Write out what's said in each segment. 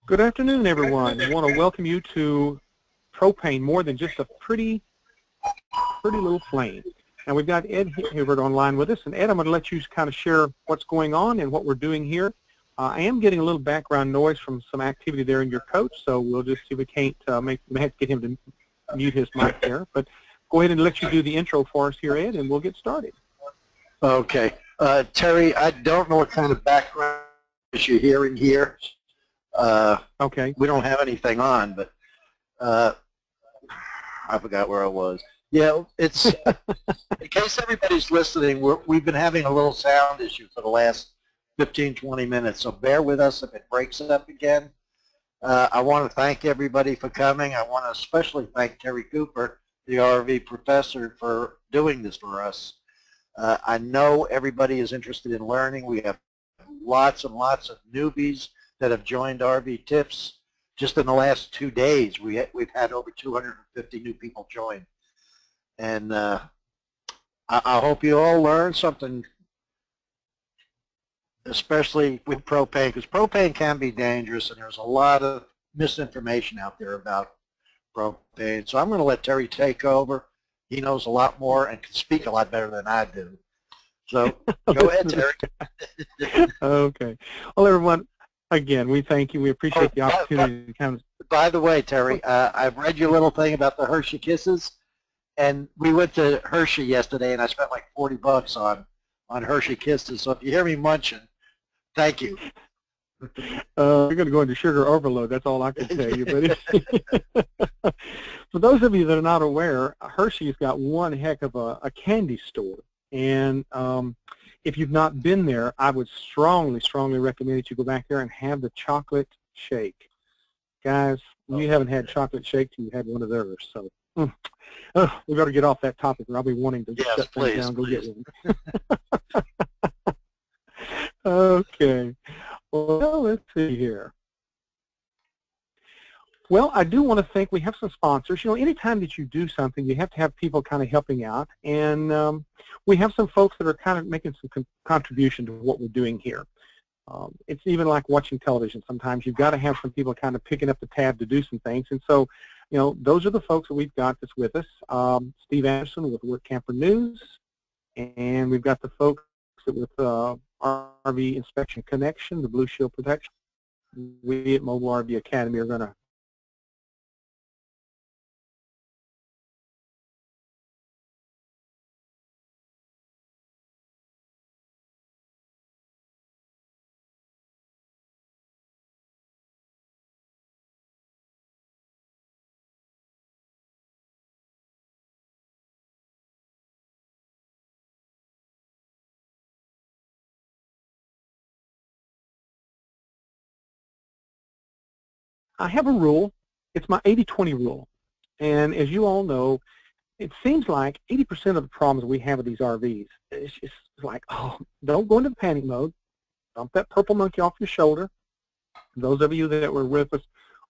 Good afternoon, everyone. I want to welcome you to propane, more than just a pretty little flame. And we've got Ed Hibbert online with us. And Ed, I'm going to let you kind of share what's going on and what we're doing here. I am getting a little background noise from some activity there in your coach, so we'll just see if we can't we have to get him to mute his mic there. But go ahead and let you do the intro for us here, Ed, and we'll get started. Okay. Terry, I don't know what kind of background you're hearing here. Okay. We don't have anything on, but I forgot where I was. Yeah, it's in case everybody's listening, we've been having a little sound issue for the last 15, 20 minutes, so bear with us if it breaks up again. I want to thank everybody for coming. I want to especially thank Terry Cooper, the RV professor, for doing this for us. I know everybody is interested in learning. We have lots and lots of newbies that have joined RV Tips. Just in the last 2 days, we've had over 250 new people join. And I hope you all learn something, especially with propane, because propane can be dangerous, and there's a lot of misinformation out there about propane. So I'm going to let Terry take over. He knows a lot more and can speak a lot better than I do. So go ahead, Terry. Okay. Well, everyone, again, we thank you. We appreciate the opportunity to come. By the way, Terry, I've read your little thing about the Hershey Kisses, and we went to Hershey yesterday, and I spent like $40 on Hershey Kisses. So if you hear me munching, thank you. You're going to go into sugar overload. That's all I can tell you. But for those of you that are not aware, Hershey's got one heck of a candy store. And if you've not been there, I would strongly recommend that you go back there and have the chocolate shake. Guys, you haven't had chocolate shake till you had one of theirs. So we better get off that topic, or I'll be wanting to shut things down and go get one. Okay. Well, let's see here. Well, I do want to thank, we have some sponsors. You know, anytime that you do something, you have to have people kind of helping out. And we have some folks that are kind of making some contribution to what we're doing here. It's even like watching television. Sometimes you've got to have some people kind of picking up the tab to do some things. And so, you know, those are the folks that we've got that's with us. Steve Anderson with Work Camper News. And we've got the folks that with RV Inspection Connection, the Blue Shield Protection. We at Mobile RV Academy are going to I have a rule. It's my 80-20 rule. And as you all know, it seems like 80% of the problems we have with these RVs, it's just like, oh, don't go into panic mode. Dump that purple monkey off your shoulder. Those of you that were with us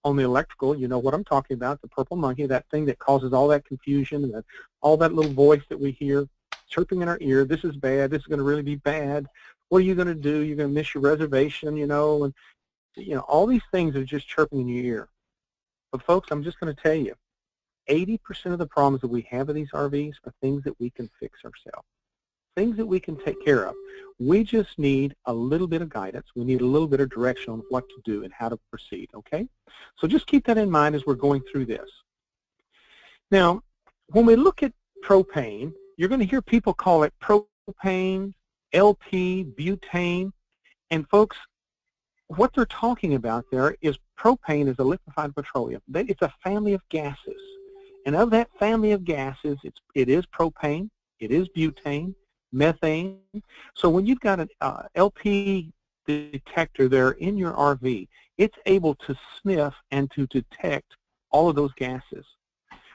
on the electrical, you know what I'm talking about, the purple monkey, that thing that causes all that confusion, and all that little voice that we hear chirping in our ear. This is bad. This is going to really be bad. What are you going to do? You're going to miss your reservation, you know, and you know, all these things are just chirping in your ear. But folks, I'm just going to tell you, 80% of the problems that we have with these RVs are things that we can fix ourselves, things that we can take care of. We just need a little bit of guidance. We need a little bit of direction on what to do and how to proceed, okay? So just keep that in mind as we're going through this. Now, when we look at propane, you're going to hear people call it propane, LP, butane, and folks, what they're talking about there is propane is a liquefied petroleum. It's a family of gases. And of that family of gases, it is propane, it is butane, methane. So when you've got an LP detector there in your RV, it's able to sniff and to detect all of those gases.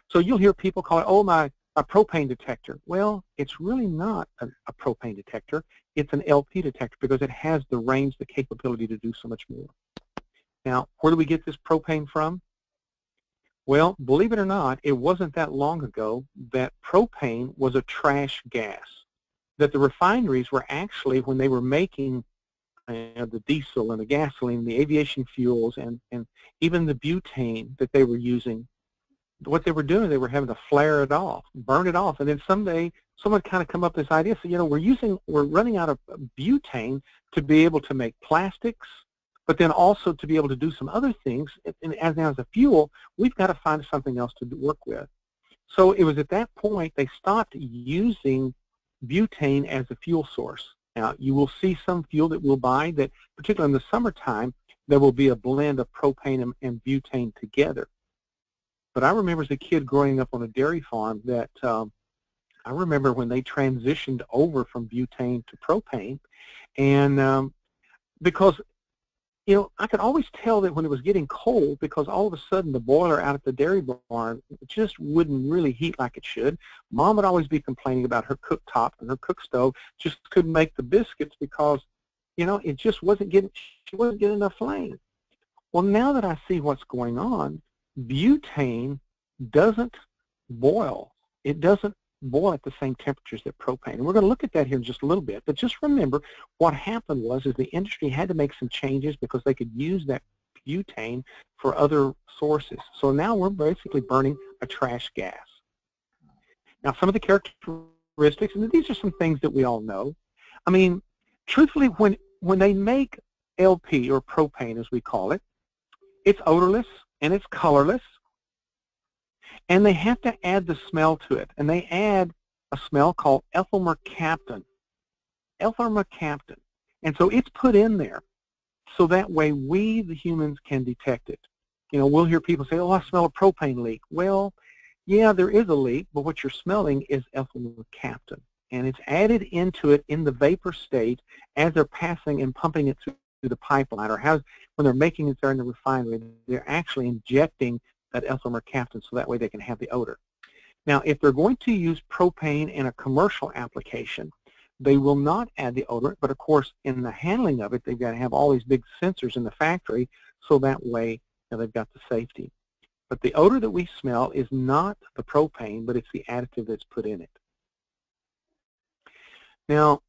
So you'll hear people call it, oh, my propane detector. Well, it's really not a propane detector. It's an LP detector because it has the range, the capability to do so much more. Now, where do we get this propane from? Well, believe it or not, it wasn't that long ago that propane was a trash gas, that the refineries were actually, when they were making the diesel and the gasoline, the aviation fuels, and even the butane that they were using. What they were doing, they were having to flare it off, burn it off, and then someday someone kind of come up with this idea. So, we're running out of butane to be able to make plastics, but then also to be able to do some other things. And as a fuel, we've got to find something else to work with. So it was at that point they stopped using butane as a fuel source. Now, you will see some fuel that we'll buy that, particularly in the summertime, there will be a blend of propane and butane together. But I remember as a kid growing up on a dairy farm that I remember when they transitioned over from butane to propane, and because I could always tell that when it was getting cold, because all of a sudden the boiler out at the dairy barn just wouldn't really heat like it should. Mom would always be complaining about her cooktop and her cook stove just couldn't make the biscuits because, it just wasn't getting, she wasn't getting enough flame. Well, now that I see what's going on, butane doesn't boil. It doesn't boil at the same temperatures that propane. And we're going to look at that here in just a little bit. But just remember, what happened was the industry had to make some changes because they could use that butane for other sources. So now we're basically burning a trash gas. Now, some of the characteristics, and these are some things that we all know. I mean, truthfully, when they make LP, or propane as we call it, it's odorless and it's colorless. And they have to add the smell to it. And they add a smell called ethyl mercaptan. Ethyl mercaptan. And so it's put in there so that way we, the humans, can detect it. We'll hear people say, oh, I smell a propane leak. Well, yeah, there is a leak, but what you're smelling is ethyl mercaptan. And it's added into it in the vapor state as they're passing and pumping it through the pipeline, or when they're making it there in the refinery, they're actually injecting that ethyl mercaptan so that way they can have the odor. Now, if they're going to use propane in a commercial application, they will not add the odor, but of course in the handling of it, they've got to have all these big sensors in the factory so that way they've got the safety. But the odor that we smell is not the propane, but it's the additive that's put in it. Now,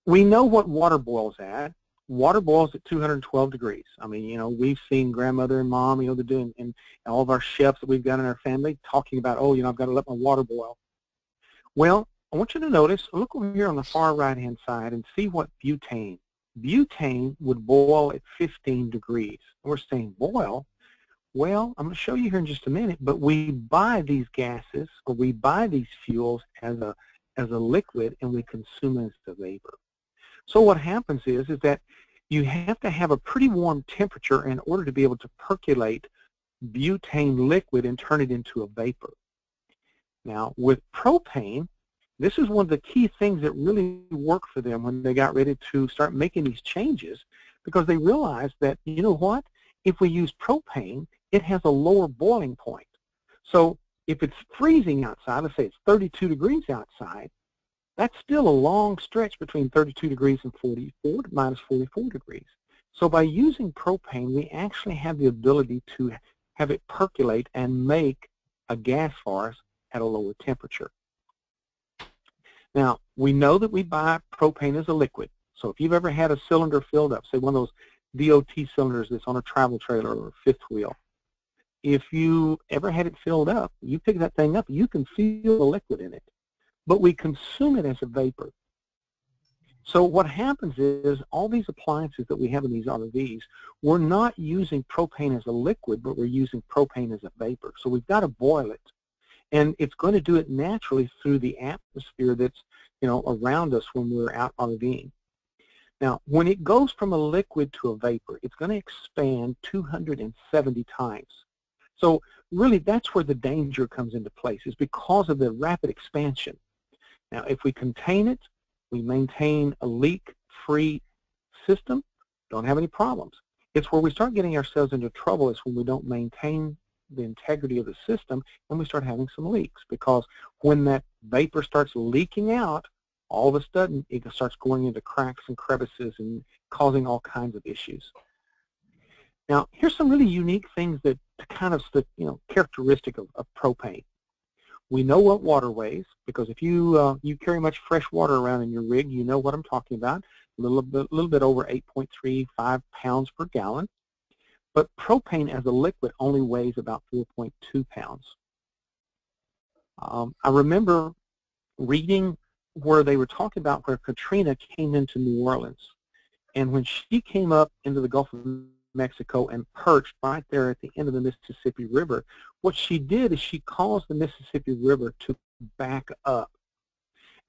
we know what water boils at. Water boils at 212 degrees. I mean, we've seen grandmother and mom, they're doing, and all of our chefs that we've got in our family talking about, oh, I've got to let my water boil. Well, I want you to notice, look over here on the far right-hand side and see what butane. Butane would boil at 15 degrees. We're saying boil. Well, I'm going to show you here in just a minute, but we buy these gases, or we buy these fuels as a liquid, and we consume it as a vapor. So what happens is that you have to have a pretty warm temperature in order to be able to percolate butane liquid and turn it into a vapor. Now, with propane, this is one of the key things that really worked for them when they got ready to start making these changes, because they realized that, what? If we use propane, it has a lower boiling point. So if it's freezing outside, let's say it's 32 degrees outside, that's still a long stretch between 32 degrees and minus 44 degrees. So by using propane, we actually have the ability to have it percolate and make a gas for us at a lower temperature. Now, we know that we buy propane as a liquid. So if you've ever had a cylinder filled up, say one of those DOT cylinders that's on a travel trailer or a fifth wheel, if you ever had it filled up, you pick that thing up, you can feel the liquid in it. But we consume it as a vapor. So what happens is all these appliances that we have in these RVs, we're not using propane as a liquid, but we're using propane as a vapor. So we've got to boil it. And it's going to do it naturally through the atmosphere that's around us when we're out RVing. Now, when it goes from a liquid to a vapor, it's going to expand 270 times. So really that's where the danger comes into place, is because of the rapid expansion. Now, if we contain it, we maintain a leak-free system, don't have any problems. It's where we start getting ourselves into trouble is when we don't maintain the integrity of the system and we start having some leaks, because when that vapor starts leaking out, all of a sudden it starts going into cracks and crevices and causing all kinds of issues. Now, here's some really unique things that kind of characteristic of propane. We know what water weighs, because if you carry much fresh water around in your rig, you know what I'm talking about. a little bit over 8.35 pounds per gallon. But propane as a liquid only weighs about 4.2 pounds. I remember reading where they were talking about where Katrina came into New Orleans. And when she came up into the Gulf of Mexico and perched right there at the end of the Mississippi River, what she did is she caused the Mississippi River to back up.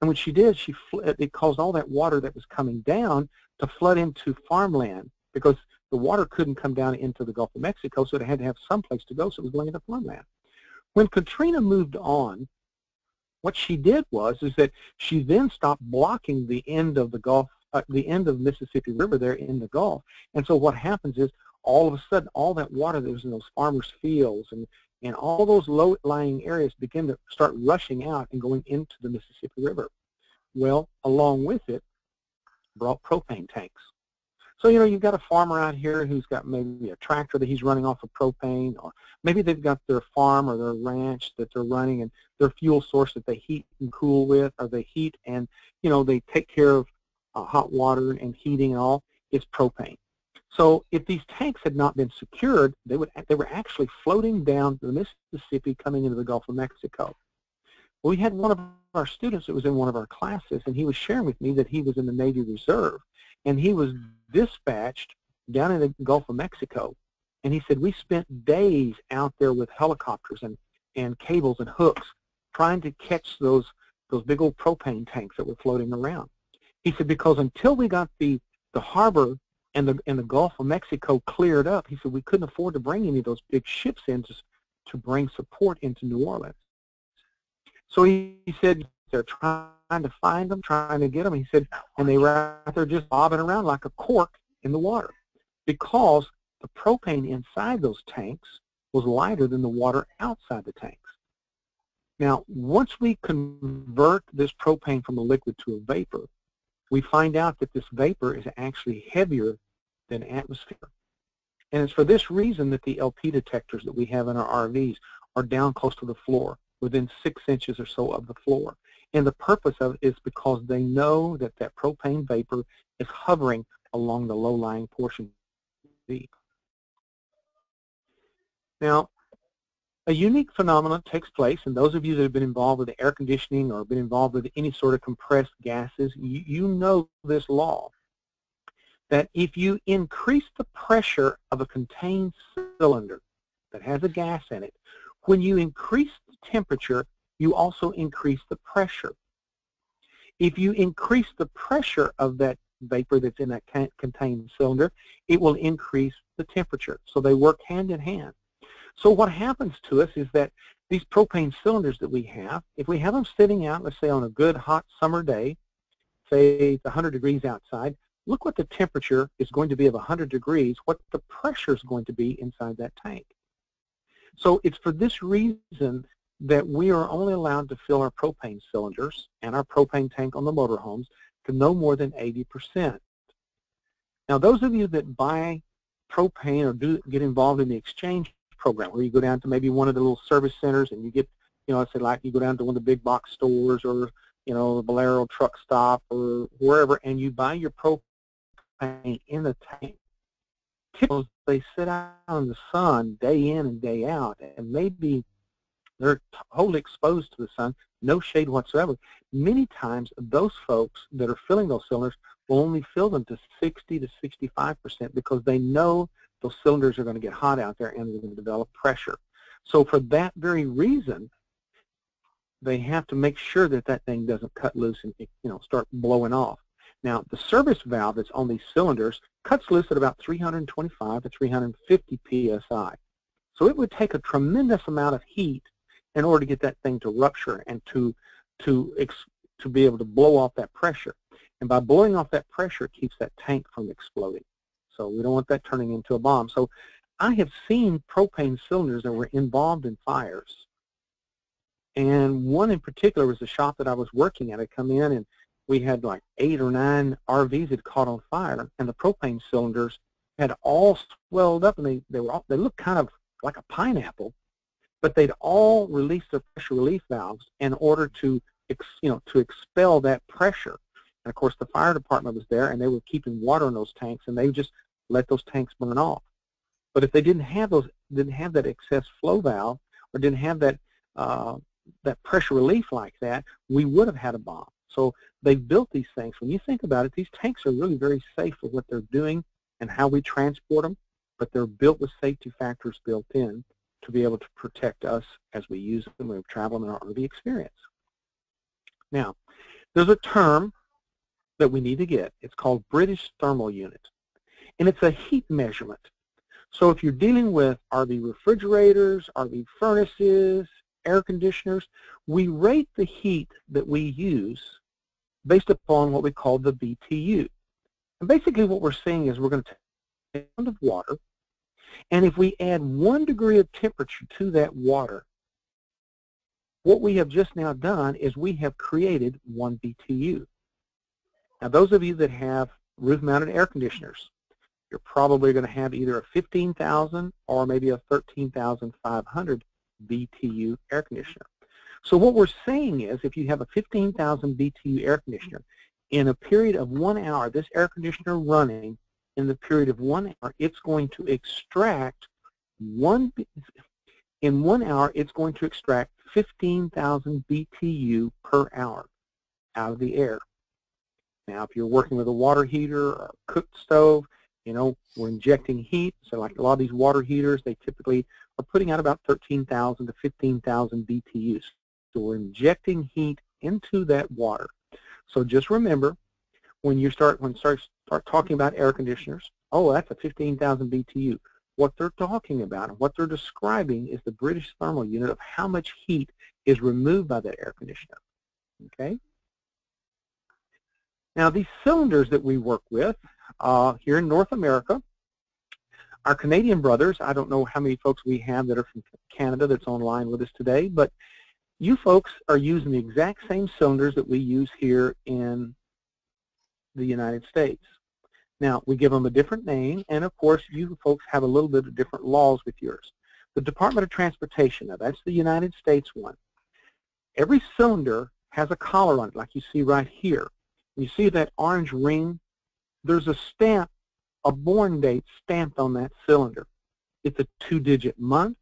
And what she did, it caused all that water that was coming down to flood into farmland, because the water couldn't come down into the Gulf of Mexico, so it had to have some place to go, so it was going into farmland. When Katrina moved on, what she did is that she then stopped blocking the end of the Gulf, the end of the Mississippi River there in the Gulf. And so what happens is, all of a sudden, all that water that was in those farmers' fields and all those low-lying areas begin to start rushing out and going into the Mississippi River. Well, along with it, brought propane tanks. So, you know, you've got a farmer out here who's got maybe a tractor that he's running off of propane, or maybe they've got their farm or their ranch that they're running, and their fuel source that they heat and cool with, or they heat and, you know, they take care of hot water and heating and all, is propane. So if these tanks had not been secured, they were actually floating down the Mississippi coming into the Gulf of Mexico. Well, we had one of our students that was in one of our classes, and he was sharing with me that he was in the Navy Reserve, and he was dispatched down in the Gulf of Mexico. And he said, we spent days out there with helicopters and cables and hooks trying to catch those big old propane tanks that were floating around. He said, because until we got the harbor and the Gulf of Mexico cleared up, he said, we couldn't afford to bring any of those big ships in to bring support into New Orleans. So he said, they're trying to find them, trying to get them. He said, and they were out there just bobbing around like a cork in the water, because the propane inside those tanks was lighter than the water outside the tanks. Now, once we convert this propane from a liquid to a vapor, we find out that this vapor is actually heavier than atmosphere. And it's for this reason that the LP detectors that we have in our RVs are down close to the floor, within 6 inches or so of the floor. And the purpose of it is because they know that that propane vapor is hovering along the low-lying portion of the V. Now, a unique phenomenon takes place, and those of you that have been involved with the air conditioning or been involved with any sort of compressed gases, you know this law, that if you increase the pressure of a contained cylinder that has a gas in it, when you increase the temperature, you also increase the pressure. If you increase the pressure of that vapor that's in that contained cylinder, it will increase the temperature. So they work hand in hand. So what happens to us is that these propane cylinders that we have, if we have them sitting out, let's say on a good hot summer day, say it's 100 degrees outside, look what the temperature is going to be of 100 degrees, what the pressure is going to be inside that tank. So it's for this reason that we are only allowed to fill our propane cylinders and our propane tank on the motorhomes to no more than 80%. Now, those of you that buy propane or get involved in the exchange program, where you go down to maybe one of the little service centers and you get, you know, I say like you go down to one of the big box stores or, you know, the Bolero truck stop or wherever, and you buy your propane in the tank. Typically, they sit out in the sun day in and day out, and maybe they're totally exposed to the sun, no shade whatsoever. Many times, those folks that are filling those cylinders will only fill them to 60 to 65% because they know those cylinders are going to get hot out there and they're going to develop pressure. So for that very reason, they have to make sure that that thing doesn't cut loose and, you know, start blowing off. Now, the service valve that's on these cylinders cuts loose at about 325 to 350 psi. So it would take a tremendous amount of heat in order to get that thing to rupture and to be able to blow off that pressure. And by blowing off that pressure, it keeps that tank from exploding. So we don't want that turning into a bomb. So I have seen propane cylinders that were involved in fires. And one in particular was the shop that I was working at. I come in and we had like 8 or 9 RVs that caught on fire, and the propane cylinders had all swelled up, and they looked kind of like a pineapple, but they'd all released their pressure relief valves in order to expel that pressure. And of course, the fire department was there, and they were keeping water in those tanks, and they would just let those tanks burn off. But if they didn't have that excess flow valve, or didn't have that that pressure relief like that, we would have had a bomb. So they've built these things. When you think about it, these tanks are really very safe for what they're doing and how we transport them, but they're built with safety factors built in to be able to protect us as we use them when we travel in our RV experience. Now, there's a term that we need to get. It's called British thermal unit, and it's a heat measurement. So if you're dealing with RV refrigerators, RV furnaces, air conditioners, we rate the heat that we use based upon what we call the BTU. And basically what we're saying is we're going to take a pound of water, and if we add 1 degree of temperature to that water, what we have just now done is we have created 1 BTU. Now those of you that have roof-mounted air conditioners, you're probably going to have either a 15,000 or maybe a 13,500 BTU air conditioner. So what we're saying is if you have a 15,000 BTU air conditioner, in a period of 1 hour, this air conditioner running, in the period of 1 hour, it's going to extract in 1 hour, it's going to extract 15,000 BTU per hour out of the air. Now, if you're working with a water heater or a cook stove, you know, we're injecting heat. So like a lot of these water heaters, they typically are putting out about 13,000 to 15,000 BTUs. So we're injecting heat into that water. So just remember, when you start talking about air conditioners, oh, that's a 15,000 BTU. What they're talking about and what they're describing is the British thermal unit of how much heat is removed by that air conditioner. Okay? Now, these cylinders that we work with here in North America, our Canadian brothers, I don't know how many folks we have that are from Canada that's online with us today, but you folks are using the exact same cylinders that we use here in the United States. Now, we give them a different name, and of course, you folks have a little bit of different laws with yours. The Department of Transportation, now that's the United States one. Every cylinder has a collar on it, like you see right here. You see that orange ring? There's a stamp, a born date stamped on that cylinder. It's a 2-digit month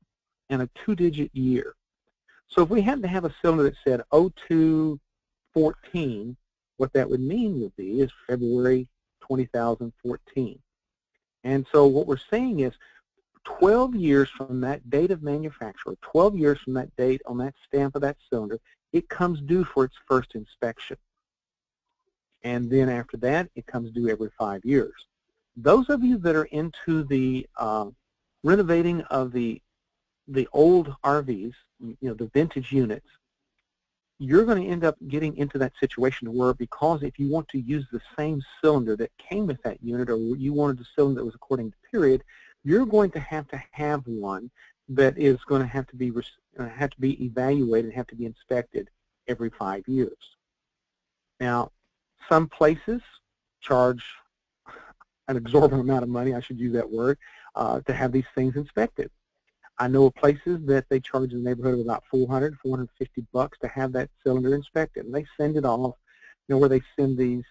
and a 2-digit year. So if we happen to have a cylinder that said 0214, what that would mean would be is February 2014. And so what we're saying is 12 years from that date of manufacture, 12 years from that date on that stamp of that cylinder, it comes due for its first inspection. And then after that, it comes due every 5 years. Those of you that are into the renovating of the old RVs, you know, the vintage units, you're going to end up getting into that situation where, because if you want to use the same cylinder that came with that unit, or you wanted a cylinder that was according to period, you're going to have one that is going to have to be evaluated, have to be inspected every 5 years. Now, some places charge an exorbitant amount of money, I should use that word, to have these things inspected. I know of places that they charge in the neighborhood of about $400, $450 to have that cylinder inspected, and they send it off, you know, where they send these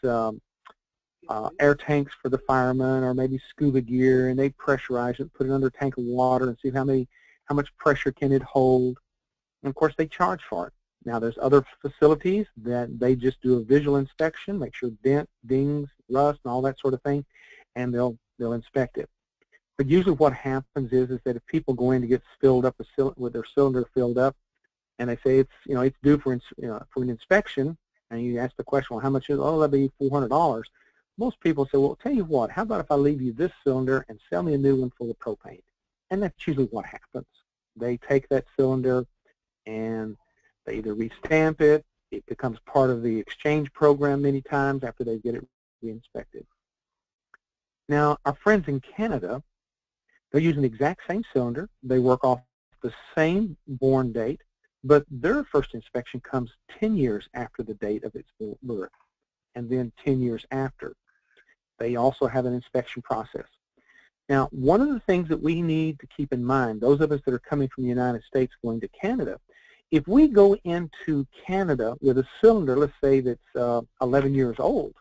air tanks for the firemen, or maybe scuba gear, and they pressurize it, put it under a tank of water, and see how much pressure can it hold. And of course, they charge for it. Now, there's other facilities that they just do a visual inspection, make sure dent, dings, rust, and all that sort of thing, and they'll inspect it. But usually what happens is that if people go in to get filled up with their cylinder filled up, and they say it's due for an inspection, and you ask the question, well, how much is it? Oh, that'll be $400. Most people say, well, tell you what, how about if I leave you this cylinder and sell me a new one full of propane? And that's usually what happens. They take that cylinder and they either restamp it, it becomes part of the exchange program many times after they get it re-inspected. Now, our friends in Canada, they're using the exact same cylinder. They work off the same born date, but their first inspection comes 10 years after the date of its birth, and then 10 years after. They also have an inspection process. Now, one of the things that we need to keep in mind, those of us that are coming from the United States going to Canada, if we go into Canada with a cylinder, let's say that's 11 years old,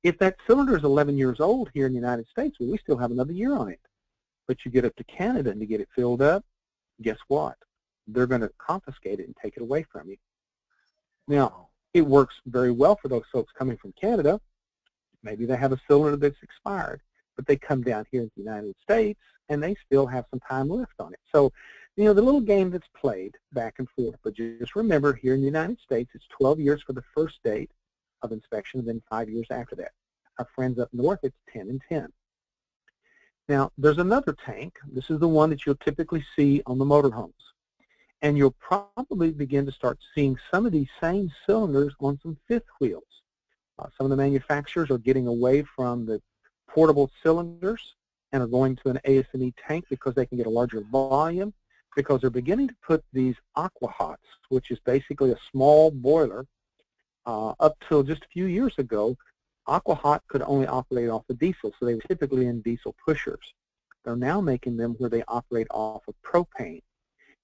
if that cylinder is 11 years old here in the United States, well, we still have another year on it. But you get up to Canada and to get it filled up, guess what? They're going to confiscate it and take it away from you. Now, it works very well for those folks coming from Canada. Maybe they have a cylinder that's expired, but they come down here to the United States and they still have some time left on it. So, you know, the little game that's played back and forth. But just remember, here in the United States, it's 12 years for the first date of inspection, and then 5 years after that. Our friends up north, it's 10 and 10. Now, there's another tank. This is the one that you'll typically see on the motorhomes. And you'll probably begin to start seeing some of these same cylinders on some fifth wheels. Some of the manufacturers are getting away from the portable cylinders and are going to an ASME tank because they can get a larger volume, because they're beginning to put these aqua hots, which is basically a small boiler. Up till just a few years ago, aqua hot could only operate off of diesel, so they were typically in diesel pushers. They're now making them where they operate off of propane.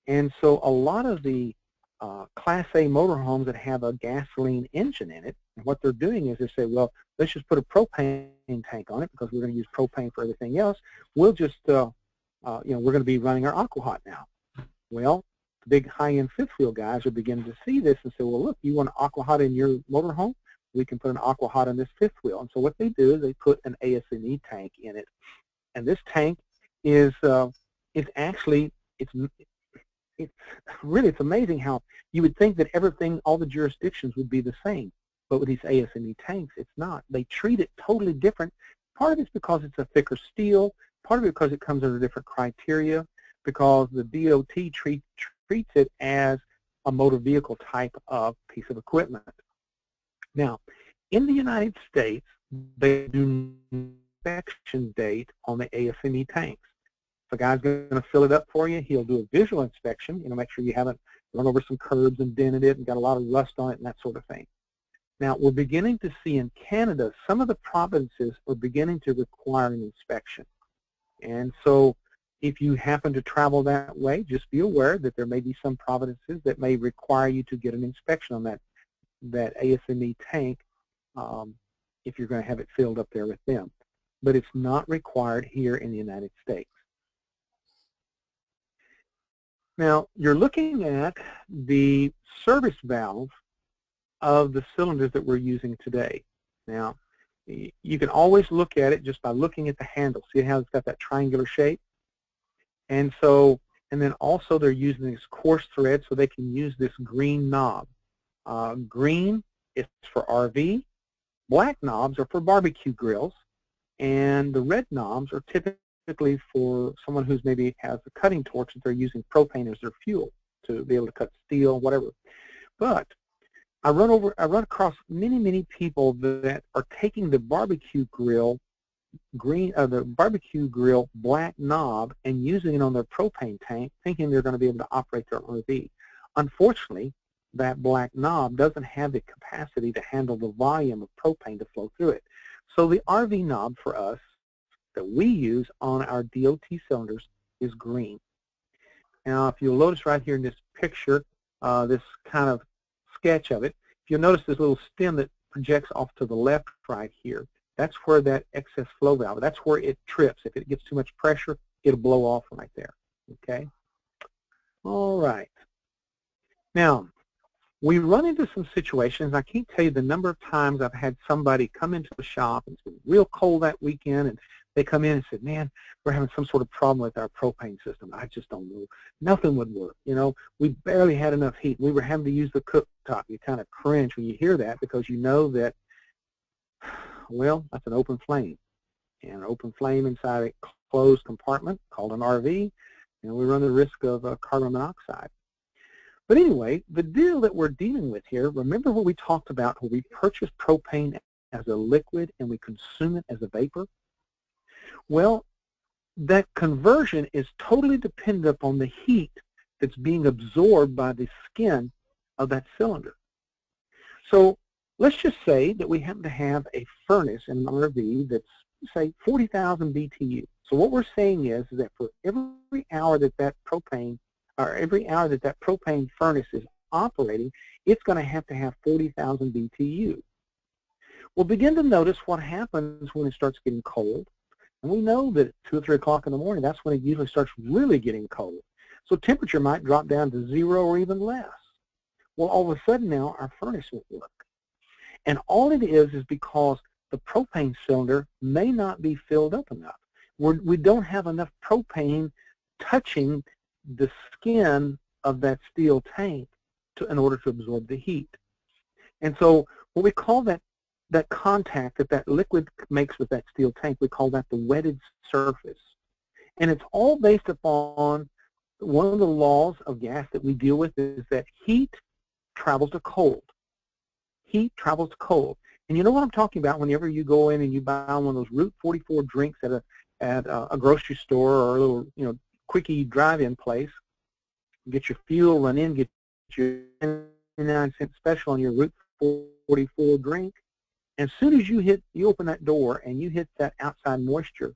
And so a lot of the Class A motorhomes that have a gasoline engine in it, and what they're doing is they say, well, let's just put a propane tank on it because we're going to use propane for everything else. We'll just, you know, we're going to be running our aqua hot now. Well, the big high-end fifth wheel guys are beginning to see this and say, well, look, you want an aqua hot in your motorhome? We can put an aqua hot on this fifth wheel. And so what they do is they put an ASME tank in it. And this tank is actually, it's amazing how you would think that everything, all the jurisdictions would be the same. But with these ASME tanks, it's not. They treat it totally different. Part of it's because it's a thicker steel. Part of it because it comes under different criteria, because the DOT treats it as a motor vehicle type of piece of equipment. Now, in the United States, they do inspection date on the ASME tanks. If a guy's going to fill it up for you, he'll do a visual inspection, you know, make sure you haven't run over some curbs and dented it and got a lot of rust on it and that sort of thing. Now, we're beginning to see in Canada, some of the provinces are beginning to require an inspection. And so if you happen to travel that way, just be aware that there may be some provinces that may require you to get an inspection on that ASME tank if you're going to have it filled up there with them. But it's not required here in the United States. Now, you're looking at the service valve of the cylinders that we're using today. Now, you can always look at it just by looking at the handle. See how it's got that triangular shape? And so, and then also they're using this coarse thread so they can use this green knob. Green is for RV, black knobs are for barbecue grills, and the red knobs are typically for someone who's maybe has a cutting torch that they're using propane as their fuel to be able to cut steel, whatever. But I run across many people that are taking the barbecue grill black knob and using it on their propane tank, thinking they're going to be able to operate their RV. Unfortunately, that black knob doesn't have the capacity to handle the volume of propane to flow through it. So the RV knob for us that we use on our DOT cylinders is green. Now, if you'll notice right here in this picture, this kind of sketch of it, if you'll notice this little stem that projects off to the left right here, that's where that excess flow valve, that's where it trips. If it gets too much pressure, it'll blow off right there, okay? All right. Now, we run into some situations. I can't tell you the number of times I've had somebody come into the shop, and it's been real cold that weekend, and they come in and said, man, we're having some sort of problem with our propane system. I just don't know. Nothing would work. You know, we barely had enough heat. We were having to use the cooktop. You kind of cringe when you hear that because you know that, well, that's an open flame. And an open flame inside a closed compartment called an RV, you know, we run the risk of carbon monoxide. But anyway, the deal that we're dealing with here, remember what we talked about where we purchase propane as a liquid and we consume it as a vapor? Well, that conversion is totally dependent upon the heat that's being absorbed by the skin of that cylinder. So let's just say that we happen to have a furnace in an RV that's, say, 40,000 BTU. So what we're saying is that for every hour that that propane or every hour that that propane furnace is operating, it's going to have 40,000 BTU. We'll begin to notice what happens when it starts getting cold. And we know that at 2 or 3 o'clock in the morning, that's when it usually starts really getting cold. So temperature might drop down to 0 or even less. Well, all of a sudden now, our furnace won't work. And all it is because the propane cylinder may not be filled up enough. We don't have enough propane touching the skin of that steel tank in order to absorb the heat. And so what we call that contact that liquid makes with that steel tank, we call that the wetted surface. And it's all based upon one of the laws of gas that we deal with is that heat travels to cold. Heat travels to cold. And you know what I'm talking about whenever you go in and you buy one of those Route 44 drinks at a grocery store or a little, quickie drive-in place, get your fuel, run in, get your 99-cent special on your Route 44 drink. As soon as you open that door and you hit that outside moisture,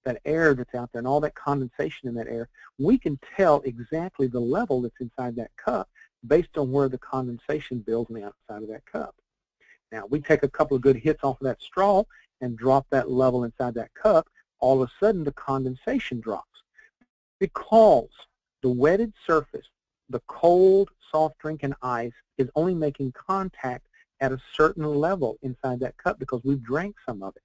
that air that's out there and all that condensation in that air, we can tell exactly the level that's inside that cup based on where the condensation builds on the outside of that cup. Now, we take a couple of good hits off of that straw and drop that level inside that cup, all of a sudden the condensation drops because the wetted surface, the cold soft drink and ice, is only making contact at a certain level inside that cup because we've drank some of it.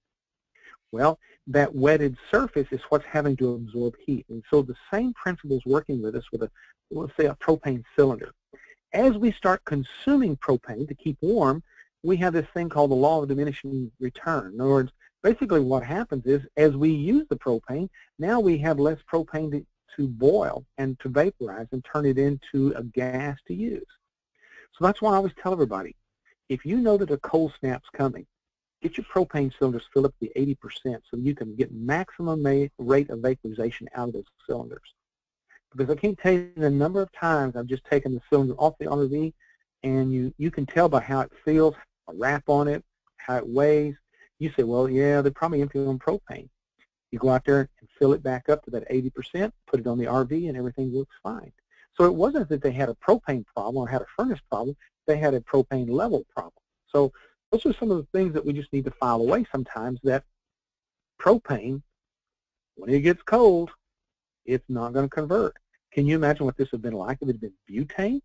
Well, that wetted surface is what's having to absorb heat. And so the same principle is working with us with let's say a propane cylinder. As we start consuming propane to keep warm, we have this thing called the law of diminishing return. In other words, basically what happens is as we use the propane, now we have less propane to boil and to vaporize and turn it into a gas to use. So that's why I always tell everybody, if you know that a cold snap's coming, get your propane cylinders filled up to 80% so you can get maximum rate of vaporization out of those cylinders. Because I can't tell you the number of times I've just taken the cylinder off the RV and you can tell by how it feels, a wrap on it, how it weighs. You say, well, yeah, they're probably empty on propane. You go out there and fill it back up to that 80%, put it on the RV, and everything looks fine. So it wasn't that they had a propane problem or had a furnace problem. They had a propane level problem. So those are some of the things that we just need to file away sometimes, that propane, when it gets cold, it's not going to convert. Can you imagine what this would have been like if it had been butane?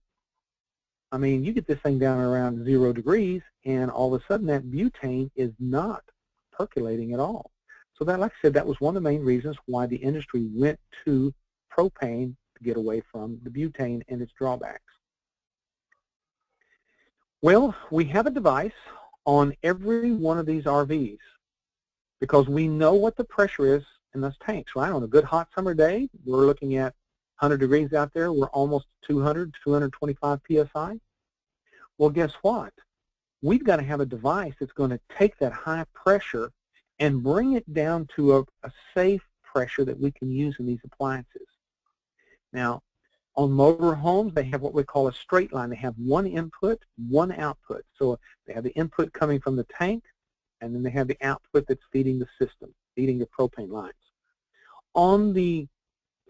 I mean, you get this thing down around 0 degrees, and all of a sudden that butane is not percolating at all. So that, like I said, that was one of the main reasons why the industry went to propane to get away from the butane and its drawbacks. Well, we have a device on every one of these RVs because we know what the pressure is in those tanks, right? On a good hot summer day, we're looking at 100 degrees out there. We're almost 200, 225 PSI. Well, guess what? We've got to have a device that's going to take that high pressure and bring it down to a safe pressure that we can use in these appliances. Now, on motor homes, they have what we call a straight line. They have one input, one output. So they have the input coming from the tank, and then they have the output that's feeding the system, feeding the propane lines. On the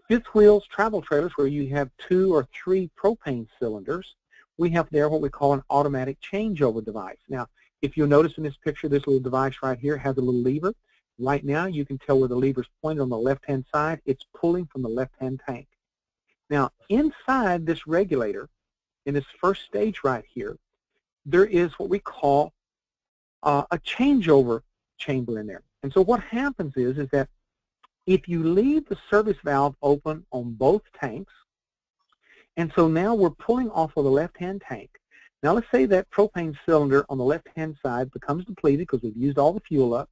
fifth wheels travel trailers, where you have 2 or 3 propane cylinders, we have there what we call an automatic changeover device. Now, if you'll notice in this picture, this little device right here has a little lever. Right now, you can tell where the lever's pointed on the left-hand side. It's pulling from the left-hand tank. Now, inside this regulator, in this first stage right here, there is what we call a changeover chamber in there. And so what happens is that if you leave the service valve open on both tanks, and so now we're pulling off of the left-hand tank. Now let's say that propane cylinder on the left-hand side becomes depleted because we've used all the fuel up.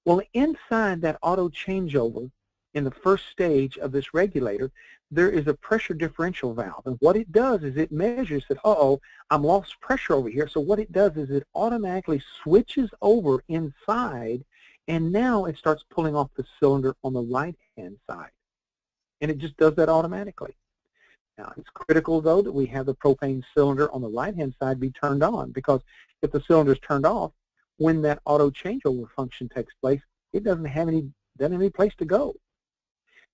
Well, inside that auto changeover, in the first stage of this regulator, there is a pressure differential valve. And what it does is it measures that, uh-oh, I'm lost pressure over here. So what it does is it automatically switches over inside, and now it starts pulling off the cylinder on the right-hand side. And it just does that automatically. Now, it's critical, though, that we have the propane cylinder on the right-hand side be turned on, because if the cylinder is turned off, when that auto changeover function takes place, it doesn't have any place to go.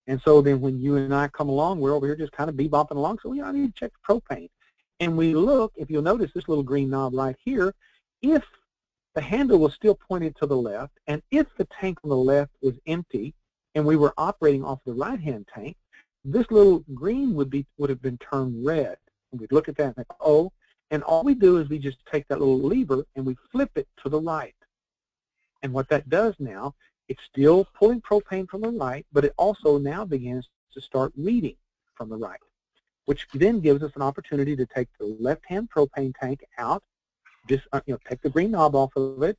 And so then when you and I come along, we're over here just kind of bebopping along. So, I need to check the propane. And we look, if you'll notice this little green knob right here, if the handle was still pointed to the left, and if the tank on the left was empty, and we were operating off the right-hand tank, this little green would have been turned red. And we'd look at that and think, oh, and all we do is we just take that little lever and we flip it to the right. And what that does now, it's still pulling propane from the right, but it also now begins to start reading from the right, which then gives us an opportunity to take the left-hand propane tank out, just take the green knob off of it,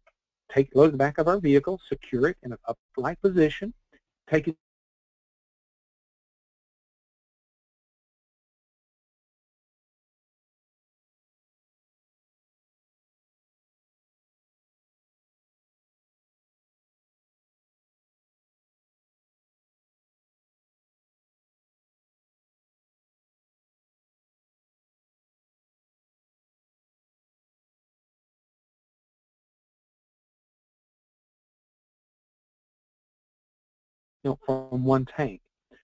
load the back of our vehicle, secure it in an upright position, take it from one tank.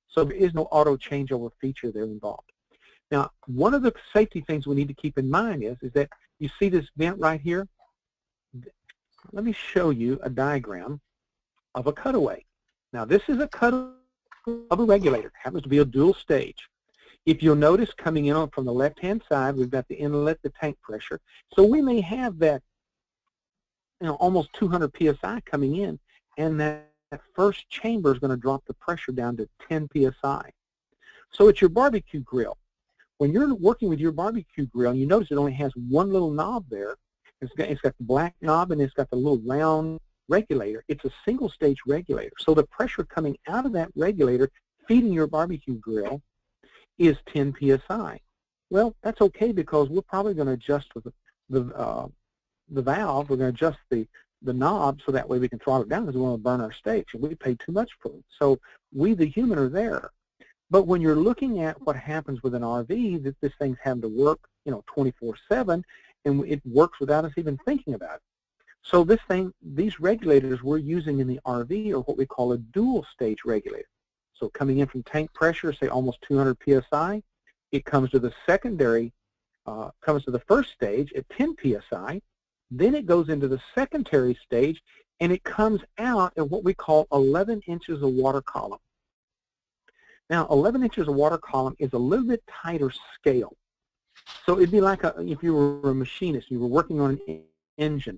So there is no auto changeover feature there involved. Now, one of the safety things we need to keep in mind is that you see this vent right here? Let me show you a diagram of a cutaway. Now, this is a cutaway of a regulator. It happens to be a dual stage. If you'll notice, coming in from the left-hand side, we've got the inlet, the tank pressure. So we may have that, almost 200 psi coming in, and that first chamber is going to drop the pressure down to 10 psi. So it's your barbecue grill. When you're working with your barbecue grill, you notice it only has one little knob there. It's got the black knob and it's got the little round regulator. It's a single stage regulator. So the pressure coming out of that regulator feeding your barbecue grill is 10 psi. Well, that's okay because we're probably going to adjust with the valve. We're going to adjust the knob so that way we can throttle it down because we want to burn our steaks, and we pay too much for it. So we, the human, are there. But when you're looking at what happens with an RV, that this thing's having to work, 24/7, and it works without us even thinking about it. So these regulators we're using in the RV are what we call a dual stage regulator. So coming in from tank pressure, say almost 200 psi, it comes to the first stage at 10 psi. Then it goes into the secondary stage, and it comes out at what we call 11 inches of water column. Now, 11 inches of water column is a little bit tighter scale. So it'd be like if you were a machinist, you were working on an engine.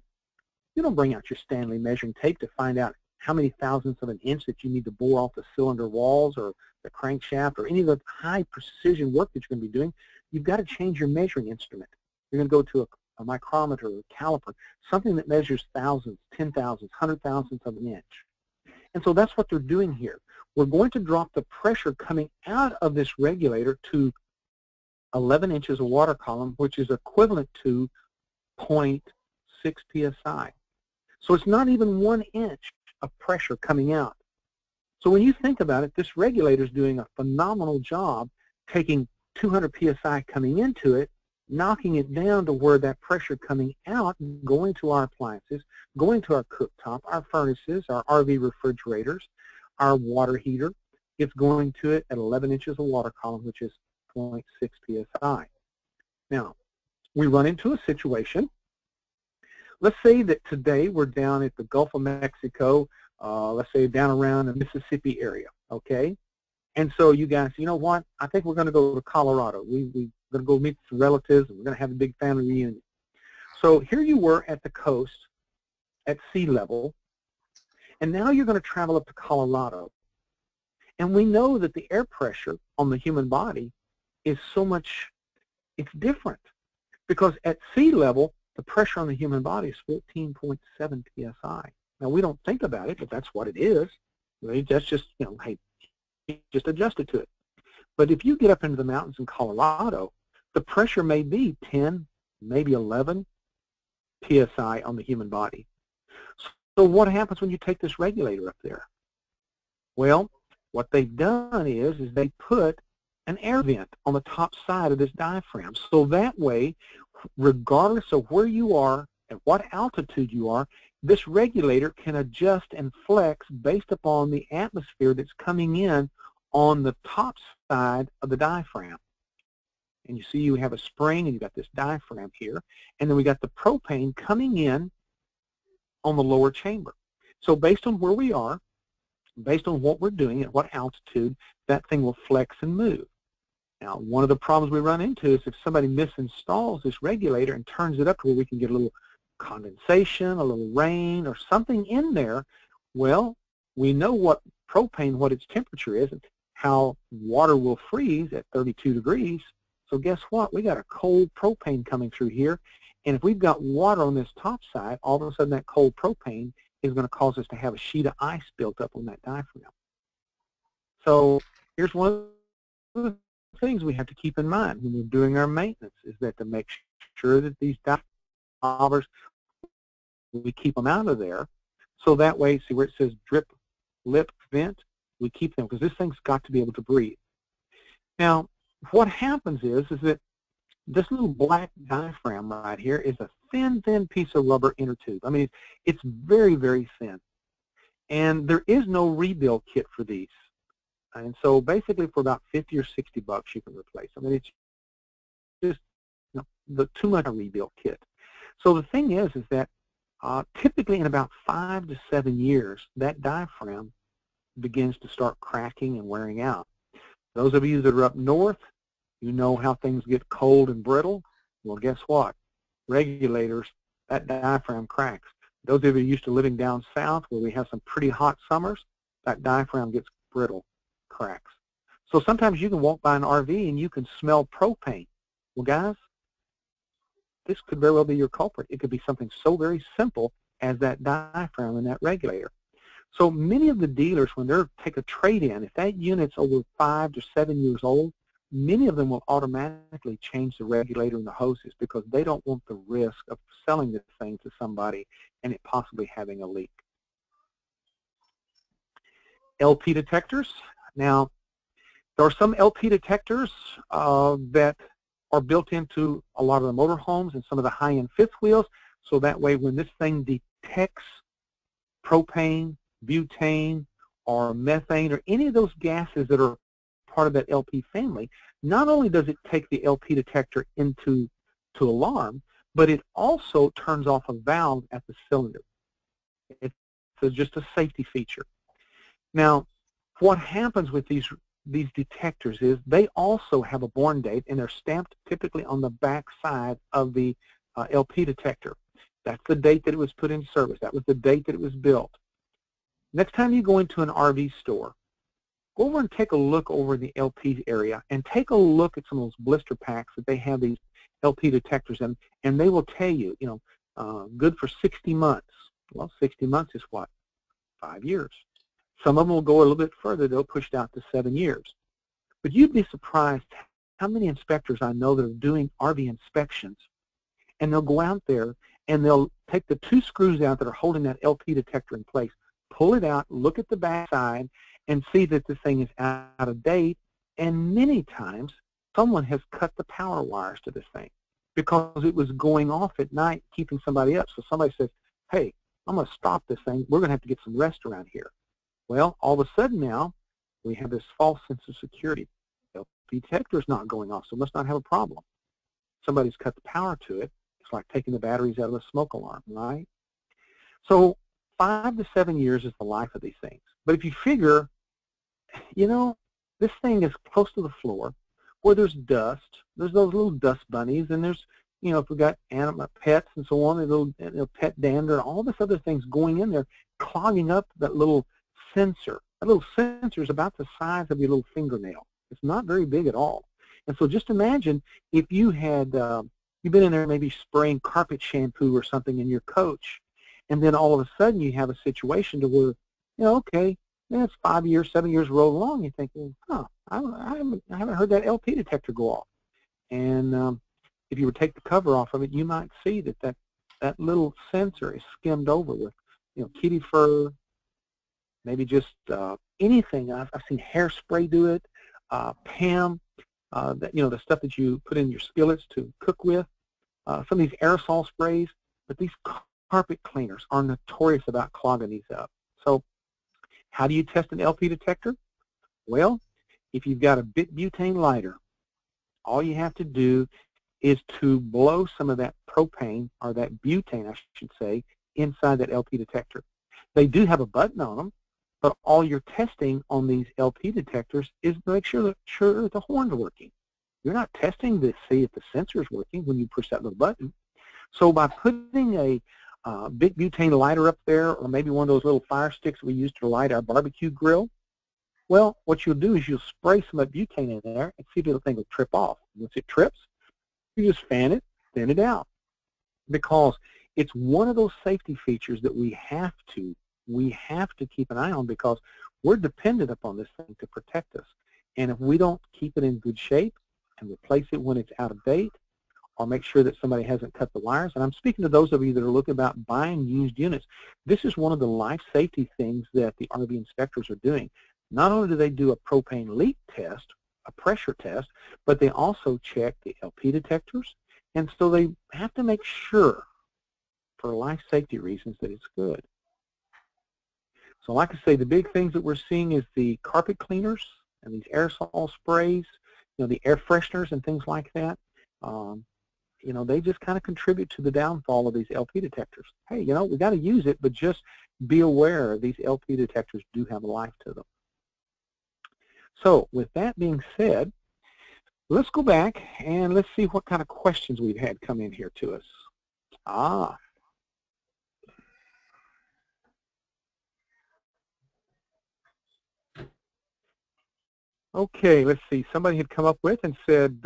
You don't bring out your Stanley measuring tape to find out how many thousandths of an inch that you need to bore off the cylinder walls or the crankshaft or any of the high precision work that you're going to be doing. You've got to change your measuring instrument. You're going to go to a micrometer or a caliper, something that measures thousandths, 10 thousandths, 100 thousandths of an inch. And so that's what they're doing here. We're going to drop the pressure coming out of this regulator to 11 inches of water column, which is equivalent to 0.6 psi. So it's not even 1 inch of pressure coming out. So when you think about it, this regulator is doing a phenomenal job taking 200 psi coming into it, knocking it down to where that pressure coming out, going to our appliances, going to our cooktop, our furnaces, our RV refrigerators, our water heater, it's going to it at 11 inches of water column, which is 0.6 psi. Now, we run into a situation. Let's say that today we're down at the Gulf of Mexico, let's say down around the Mississippi area, okay? And so you guys, you know what? I think we're going to go to Colorado. We're going to go meet some relatives, and we're going to have a big family reunion. So here you were at the coast at sea level, and now you're going to travel up to Colorado. And we know that the air pressure on the human body is so much, it's different. Because at sea level, the pressure on the human body is 14.7 psi. Now, we don't think about it, but that's what it is. That's just, hey, just adjust it to it. But if you get up into the mountains in Colorado, the pressure may be 10, maybe 11 psi on the human body. So what happens when you take this regulator up there? Well, what they've done is they put an air vent on the top side of this diaphragm. So that way, regardless of where you are and what altitude you are, this regulator can adjust and flex based upon the atmosphere that's coming in on the top side of the diaphragm. And you see you have a spring and you've got this diaphragm here. And then we got the propane coming in on the lower chamber. So based on where we are, based on what we're doing at what altitude, that thing will flex and move. Now, one of the problems we run into is if somebody misinstalls this regulator and turns it up to where we can get a little condensation, a little rain, or something in there, well, we know what propane, what its temperature is, and how water will freeze at 32 degrees. So guess what? We got a cold propane coming through here, and if we've got water on this top side, all of a sudden that cold propane is going to cause us to have a sheet of ice built up on that diaphragm. So here's one of the things we have to keep in mind when we're doing our maintenance, is that to make sure that these diaphragms, we keep them out of there, so that way, see where it says drip, lip, vent, we keep them, because this thing's got to be able to breathe. Now, what happens is that this little black diaphragm right here is a thin, thin piece of rubber inner tube. I mean, it's very, very thin. And there is no rebuild kit for these. And so basically for about 50 or 60 bucks you can replace them. I mean, it's just too much a rebuild kit. So the thing is that typically in about 5 to 7 years, that diaphragm begins to start cracking and wearing out. Those of you that are up north, you know how things get cold and brittle. Well, guess what? Regulators, that diaphragm cracks. Those of you used to living down south where we have some pretty hot summers, that diaphragm gets brittle, cracks. So sometimes you can walk by an RV and you can smell propane. Well, guys, this could very well be your culprit. It could be something so very simple as that diaphragm and that regulator. So many of the dealers, when they take a trade-in, if that unit's over 5 to 7 years old, many of them will automatically change the regulator and the hoses because they don't want the risk of selling this thing to somebody and it possibly having a leak. LP detectors. Now, there are some LP detectors that are built into a lot of the motorhomes and some of the high-end fifth wheels, so that way when this thing detects propane, butane, or methane, or any of those gases that are part of that LP family, not only does it take the LP detector into alarm, but it also turns off a valve at the cylinder. It's just a safety feature. Now, what happens with these detectors is they also have a born date, and they're stamped typically on the back side of the LP detector. That's the date that it was put in service. That was the date that it was built. Next time you go into an RV store, go over and take a look over in the LP area and take a look at some of those blister packs that they have these LP detectors in, and they will tell you, good for 60 months. Well, 60 months is what? 5 years. Some of them will go a little bit further. They'll push it out to 7 years. But you'd be surprised how many inspectors I know that are doing RV inspections, and they'll go out there and they'll take the 2 screws out that are holding that LP detector in place, pull it out, look at the back side, and see that this thing is out of date, and many times someone has cut the power wires to this thing because it was going off at night keeping somebody up. So somebody says, hey, I'm going to stop this thing. We're going to have to get some rest around here. Well, all of a sudden now we have this false sense of security. The LP detector is not going off, so it must not have a problem. Somebody's cut the power to it. It's like taking the batteries out of a smoke alarm, right? So 5 to 7 years is the life of these things. But if you figure, this thing is close to the floor where there's dust, there's those little dust bunnies, and there's, if we've got animal pets and so on, a little pet dander, all this other things going in there, clogging up that little sensor. That little sensor is about the size of your little fingernail. It's not very big at all. And so just imagine if you had, you've been in there maybe spraying carpet shampoo or something in your coach, and then all of a sudden you have a situation to where, okay, it's 5 years, 7 years roll along. You think, well, I haven't heard that LP detector go off. And if you would take the cover off of it, you might see that little sensor is skimmed over with, kitty fur, maybe just anything. I've seen hairspray do it, PAM, the stuff that you put in your skillets to cook with, some of these aerosol sprays. But these carpet cleaners are notorious about clogging these up. So how do you test an LP detector? Well, if you've got a butane lighter, all you have to do is to blow some of that propane, or that butane, I should say, inside that LP detector. They do have a button on them, but all you're testing on these LP detectors is to make sure that the horn's working. You're not testing to see if the sensor is working when you push that little button. So by putting a big butane lighter up there, or maybe one of those little fire sticks we use to light our barbecue grill, well, what you'll do is you'll spray some of that butane in there and see if the thing will trip off. Once it trips, you just fan it, thin it out. Because it's one of those safety features that we have to keep an eye on, because we're dependent upon this thing to protect us. And if we don't keep it in good shape and replace it when it's out of date, or make sure that somebody hasn't cut the wires, and I'm speaking to those of you that are looking about buying used units, this is one of the life safety things that the RV inspectors are doing. Not only do they do a propane leak test, a pressure test, but they also check the LP detectors, and so they have to make sure, for life safety reasons, that it's good. So like I say, the big things that we're seeing is the carpet cleaners and these aerosol sprays, the air fresheners and things like that. They just kind of contribute to the downfall of these LP detectors. Hey, we got to use it, but just be aware these LP detectors do have a life to them. So with that being said, let's go back and let's see what kind of questions we've had come in here to us. Okay, let's see. Somebody had come up with and said,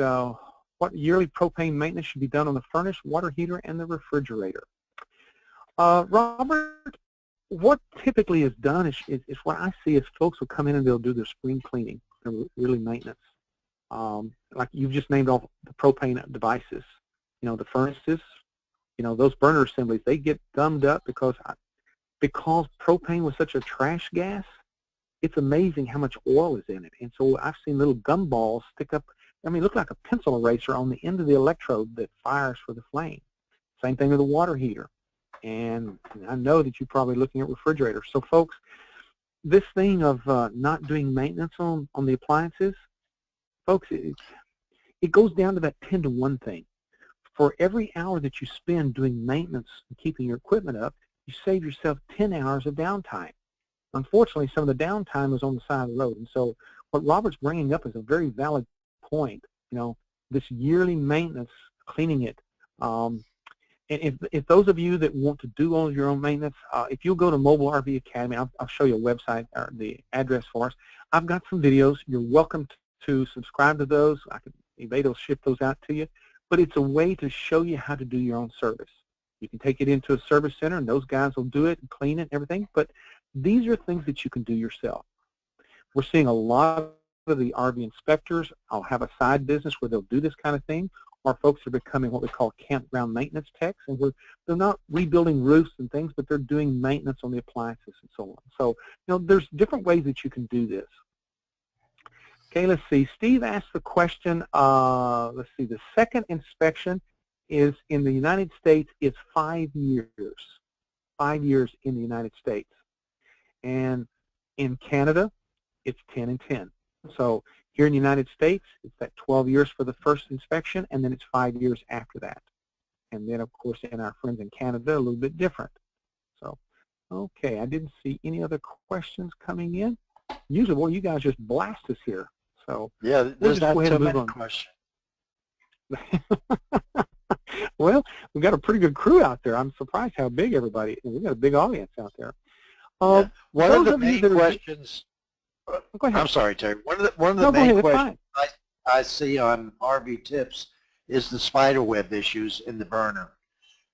what yearly propane maintenance should be done on the furnace, water heater, and the refrigerator? Robert, what typically is done is what I see is folks will come in and they'll do their spring cleaning, their really maintenance. Like you've just named all the propane devices. The furnaces, those burner assemblies, they get gummed up because propane was such a trash gas. It's amazing how much oil is in it. And so I've seen little gum balls stick up, look like a pencil eraser on the end of the electrode that fires for the flame. Same thing with the water heater. And I know that you're probably looking at refrigerators. So folks, this thing of not doing maintenance on the appliances, folks, it goes down to that 10-to-1 thing. For every hour that you spend doing maintenance and keeping your equipment up, you save yourself 10 hours of downtime. Unfortunately, some of the downtime is on the side of the road. And so what Robert's bringing up is a very valid point. This yearly maintenance, cleaning it. And if those of you that want to do all of your own maintenance, if you'll go to Mobile RV Academy, I'll show you a website, or the address for us. I've got some videos. You're welcome to subscribe to those. eBay will ship those out to you. But it's a way to show you how to do your own service. You can take it into a service center, and those guys will do it and clean it and everything. But these are things that you can do yourself. We're seeing a lot of the RV inspectors. I'll have a side business where they'll do this kind of thing. Our folks are becoming what we call campground maintenance techs, and they're not rebuilding roofs and things, but they're doing maintenance on the appliances and so on. So, there's different ways that you can do this. Okay, let's see. Steve asked the question, let's see, the second inspection is in the United States is 5 years. 5 years in the United States. And in Canada, it's 10 and 10. So here in the United States, it's that 12 years for the first inspection, and then it's 5 years after that. And then, of course, in our friends in Canada, a little bit different. So, okay, I didn't see any other questions coming in. Usually, boy, you guys just blast us here. So yeah, there's not too many questions. Well, we've got a pretty good crew out there. I'm surprised how big everybody is. We've got a big audience out there. Yeah. One of the main questions. Go ahead. I'm sorry, Terry. One of the main questions I see on RV tips is the spider web issues in the burner.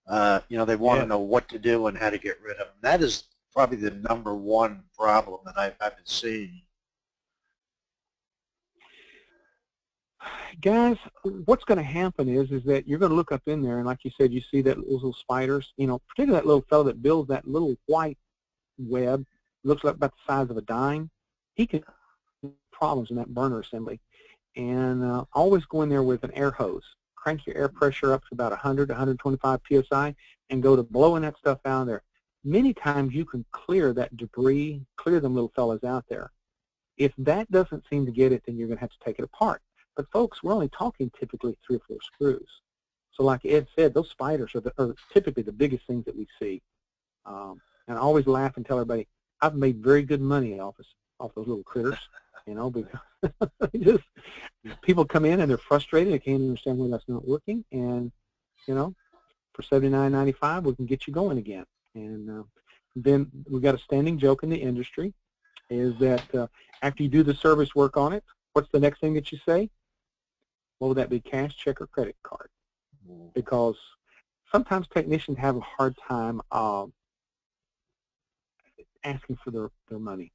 They want to know what to do and how to get rid of them. That is probably the #1 problem that I've been seeing. Guys, what's going to happen is that you're going to look up in there, and like you said, you see that those little spiders, particularly that little fellow that builds that little white web, looks like about the size of a dime. He can have problems in that burner assembly. And always go in there with an air hose. Crank your air pressure up to about 100 to 125 psi and go to blowing that stuff out there. Many times you can clear that debris, clear them little fellas out there. If that doesn't seem to get it, then you're going to have to take it apart. But folks, we're only talking typically 3 or 4 screws. So like Ed said, those spiders are typically the biggest things that we see. And I always laugh and tell everybody, I've made very good money off those little critters, you know, because just people come in and they're frustrated. They can't understand why that's not working. And, you know, for $79.95, we can get you going again. And then we've got a standing joke in the industry is that after you do the service work on it, what's the next thing that you say? What would that be, cash, check, or credit card? Because sometimes technicians have a hard time asking for their money.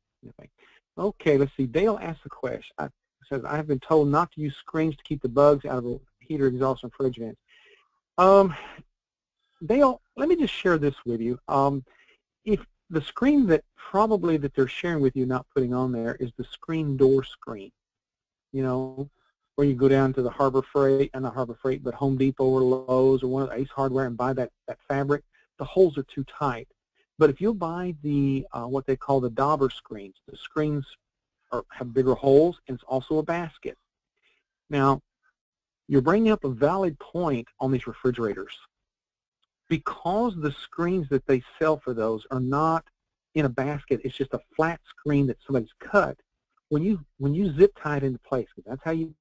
Okay, let's see. Dale asked a question. Says, I have been told not to use screens to keep the bugs out of a heater, exhaust, and refrigerant. Dale, let me just share this with you. If the screen that they're sharing with you, not putting on there, is the screen door screen, you know, where you go down to the Harbor Freight, and not Harbor Freight, but Home Depot or Lowe's or one of the Ace Hardware and buy that fabric, the holes are too tight. But if you buy the what they call the dauber screens, the screens have bigger holes, and it's also a basket. Now, you're bringing up a valid point on these refrigerators. Because the screens that they sell for those are not in a basket, it's just a flat screen that somebody's cut. When you zip tie it into place, because that's how you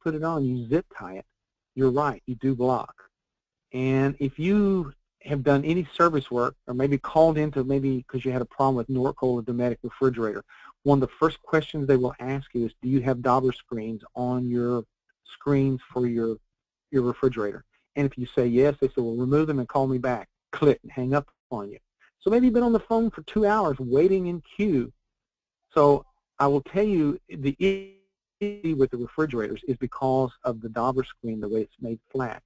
put it on, you zip tie it, you're right, you do block. And if you have done any service work, or maybe called into maybe because you had a problem with Norco or Dometic refrigerator, one of the first questions they will ask you is, do you have dauber screens on your screens for your refrigerator? And if you say yes, they say, well, remove them and call me back. Click and hang up on you. So maybe you've been on the phone for 2 hours waiting in queue. So I will tell you, the issue with the refrigerators is because of the dauber screen, the way it's made flat.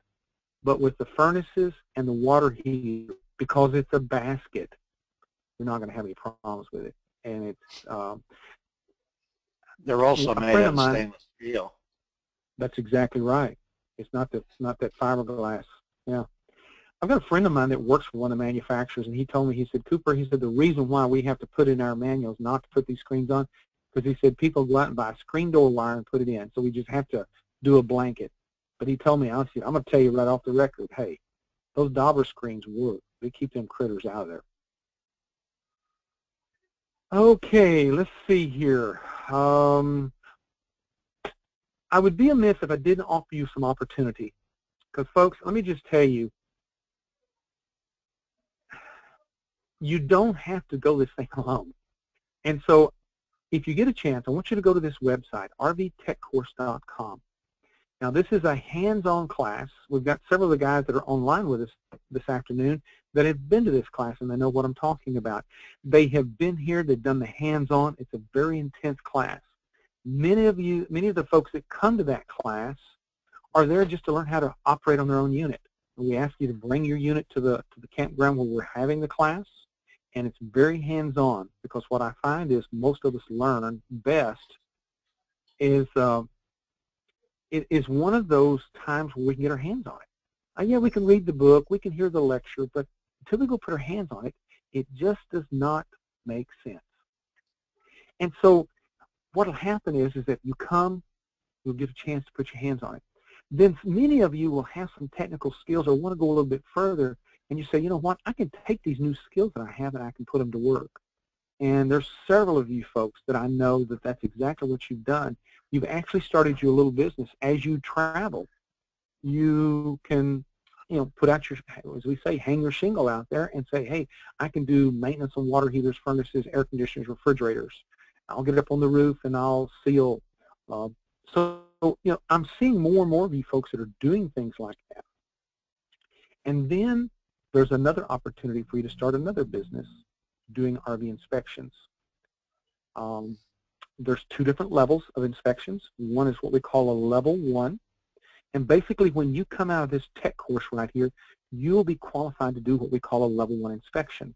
But with the furnaces and the water heater, because it's a basket, you're not going to have any problems with it. And it's they're also made out of stainless steel. That's exactly right. It's not that fiberglass. Yeah. I've got a friend of mine that works for one of the manufacturers, and he told me, he said, Cooper, he said, the reason why we have to put in our manuals not to put these screens on, because he said people go out and buy a screen door wire and put it in, so we just have to do a blanket. But he told me, honestly, I'm going to tell you right off the record, hey, those dauber screens work. They keep them critters out of there. Okay, let's see here. I would be amiss if I didn't offer you some opportunity. Because, folks, let me just tell you, you don't have to go this thing alone. And so if you get a chance, I want you to go to this website, rvtechcourse.com. Now, this is a hands-on class. We've got several of the guys that are online with us this afternoon that have been to this class, and they know what I'm talking about. They have been here. They've done the hands-on. It's a very intense class. Many of the folks that come to that class are there just to learn how to operate on their own unit. And we ask you to bring your unit to the campground where we're having the class, and it's very hands-on, because what I find is most of us learn best is it is one of those times where we can get our hands on it. Yeah, we can read the book, we can hear the lecture, but until we go put our hands on it, it just does not make sense. And so what will happen is that you come, you'll get a chance to put your hands on it. Then many of you will have some technical skills or want to go a little bit further, and you say, you know what, I can take these new skills that I have and I can put them to work. And there's several of you folks that I know that that's exactly what you've done. You've actually started your little business. As you travel, you can, put out your, as we say, hang your shingle out there and say, hey, I can do maintenance on water heaters, furnaces, air conditioners, refrigerators. I'll get it up on the roof and I'll seal. So, I'm seeing more and more of you folks that are doing things like that. And then there's another opportunity for you to start another business doing RV inspections. There's 2 different levels of inspections. One is what we call a level 1. And basically when you come out of this tech course right here, you'll be qualified to do what we call a level 1 inspection.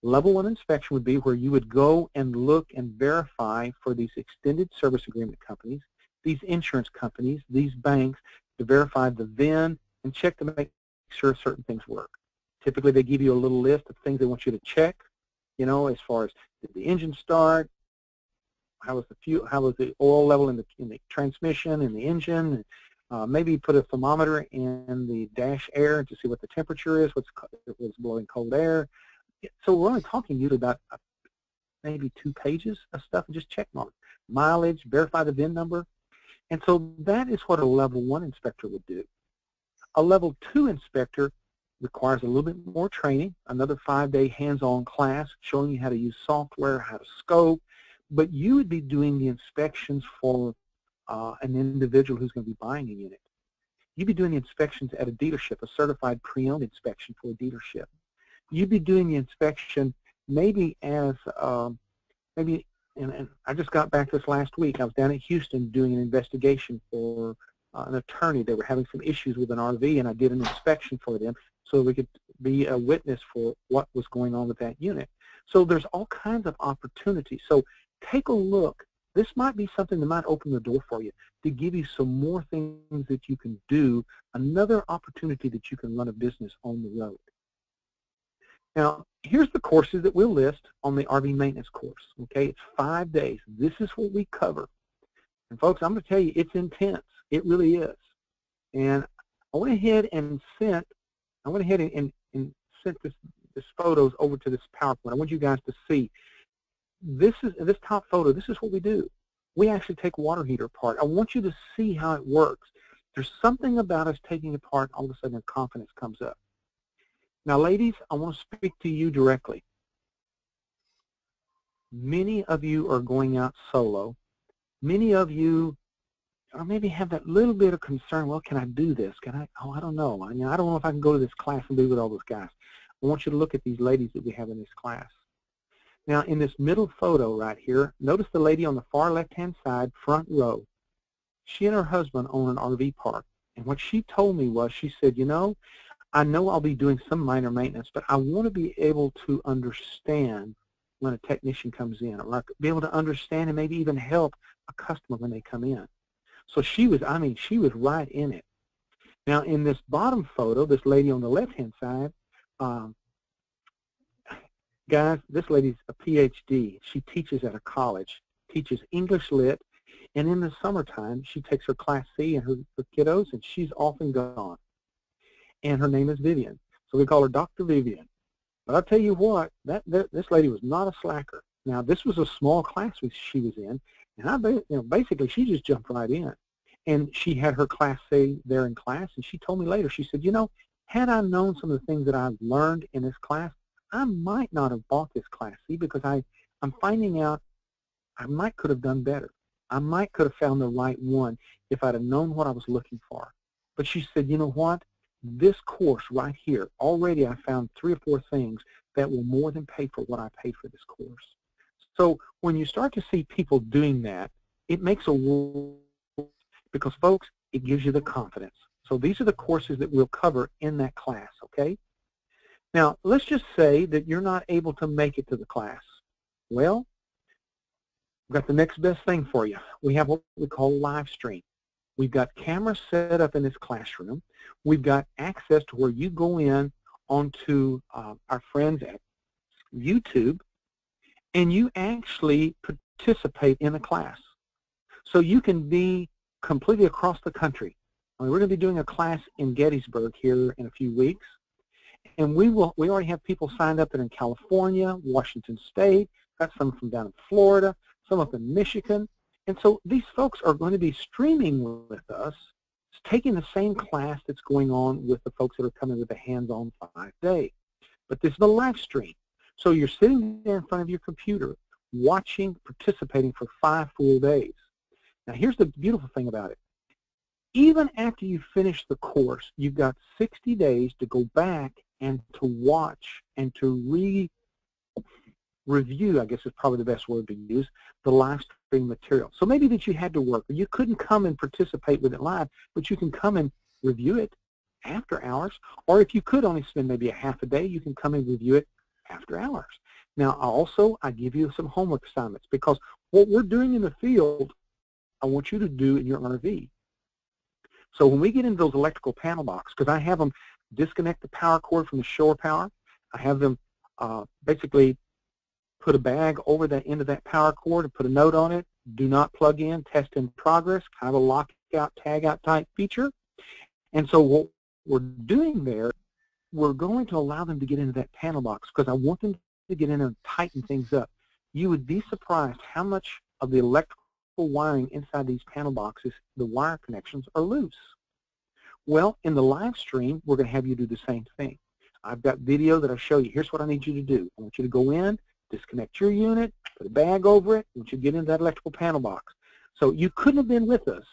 Level 1 inspection would be where you would go and look and verify for these extended service agreement companies, these insurance companies, these banks, to verify the VIN and check to make sure certain things work. Typically they give you a little list of things they want you to check, as far as did the engine start, how was the oil level in the transmission, in the engine. Maybe put a thermometer in the dash air to see what the temperature is, what's blowing cold air. So we're only talking usually about maybe 2 pages of stuff, and just check mark. Mileage, verify the VIN number. And so that is what a level 1 inspector would do. A level 2 inspector requires a little bit more training, another 5-day hands-on class showing you how to use software, how to scope, but you would be doing the inspections for an individual who's going to be buying a unit. You'd be doing the inspections at a dealership, a certified pre-owned inspection for a dealership. You'd be doing the inspection maybe as, and I just got back this last week. I was down in Houston doing an investigation for an attorney. They were having some issues with an RV, and I did an inspection for them so we could be a witness for what was going on with that unit. So there's all kinds of opportunities. So take a look. This might be something that might open the door for you to give you some more things that you can do, another opportunity that you can run a business on the road. Now, here's the courses that we'll list on the RV maintenance course. Okay, it's 5 days. This is what we cover. And folks, I'm going to tell you, it's intense. It really is. And I went ahead and sent this photos over to this PowerPoint. I want you guys to see. This top photo. This is what we do. We actually take water heater apart. I want you to see how it works. There's something about us taking it apart, all of a sudden confidence comes up. Now, ladies, I want to speak to you directly. Many of you are going out solo. Many of you or maybe have that little bit of concern, well, can I do this? Can I? Oh, I don't know. I don't know if I can go to this class and be with all those guys. I want you to look at these ladies that we have in this class. Now, in this middle photo right here, notice the lady on the far left-hand side, front row. She and her husband own an RV park. And what she told me was, she said, you know I'll be doing some minor maintenance, but I want to be able to understand when a technician comes in, or be able to understand and maybe even help a customer when they come in. So she was right in it. Now, in this bottom photo, this lady on the left-hand side, guys, this lady's a PhD. She teaches at a college, teaches English Lit, and in the summertime, she takes her Class C and her kiddos, and she's off and gone. And her name is Vivian. So we call her Dr. Vivian. But I'll tell you what, this lady was not a slacker. Now, this was a small class she was in, and basically she just jumped right in. And she had her Class C there in class, and she told me later, she said, had I known some of the things that I've learned in this class, I might not have bought this Class C, because I'm finding out I could have done better. I could have found the right one if I'd have known what I was looking for. But she said, you know what? This course right here, already I found 3 or 4 things that will more than pay for what I paid for this course. So when you start to see people doing that, it makes a world, because folks, it gives you the confidence. So these are the courses that we'll cover in that class, okay? Now, let's just say that you're not able to make it to the class. Well, we've got the next best thing for you. We have what we call live stream. We've got cameras set up in this classroom. We've got access to where you go in onto our friends at YouTube, and you actually participate in a class. So you can be completely across the country. We're going to be doing a class in Gettysburg here in a few weeks, and we already have people signed up that are in California, Washington State, got some from down in Florida, some up in Michigan. And so these folks are going to be streaming with us, taking the same class that's going on with the folks that are coming with the hands-on 5-day. But this is the live stream. So you're sitting there in front of your computer, watching, participating for 5 full days. Now here's the beautiful thing about it. Even after you finish the course, you've got 60 days to go back and to watch and to review, I guess is probably the best word to use, the live stream material. So maybe that you had to work, or you couldn't come and participate with it live, but you can come and review it after hours, or if you could only spend maybe a half a day, you can come and review it after hours. Now also, I give you some homework assignments, because what we're doing in the field, I want you to do in your RV. So when we get into those electrical panel boxes, because I have them disconnect the power cord from the shore power, I have them basically put a bag over the end of that power cord and put a note on it, do not plug in, test in progress, kind of a lockout, tagout type feature. And so what we're doing there, we're going to allow them to get into that panel box because I want them to get in and tighten things up. You would be surprised how much of the electrical wiring inside these panel boxes, the wire connections are loose. Well, in the live stream, we're going to have you do the same thing. I've got video that I show you. Here's what I need you to do. I want you to go in, disconnect your unit, put a bag over it, I want you to get into that electrical panel box. So you couldn't have been with us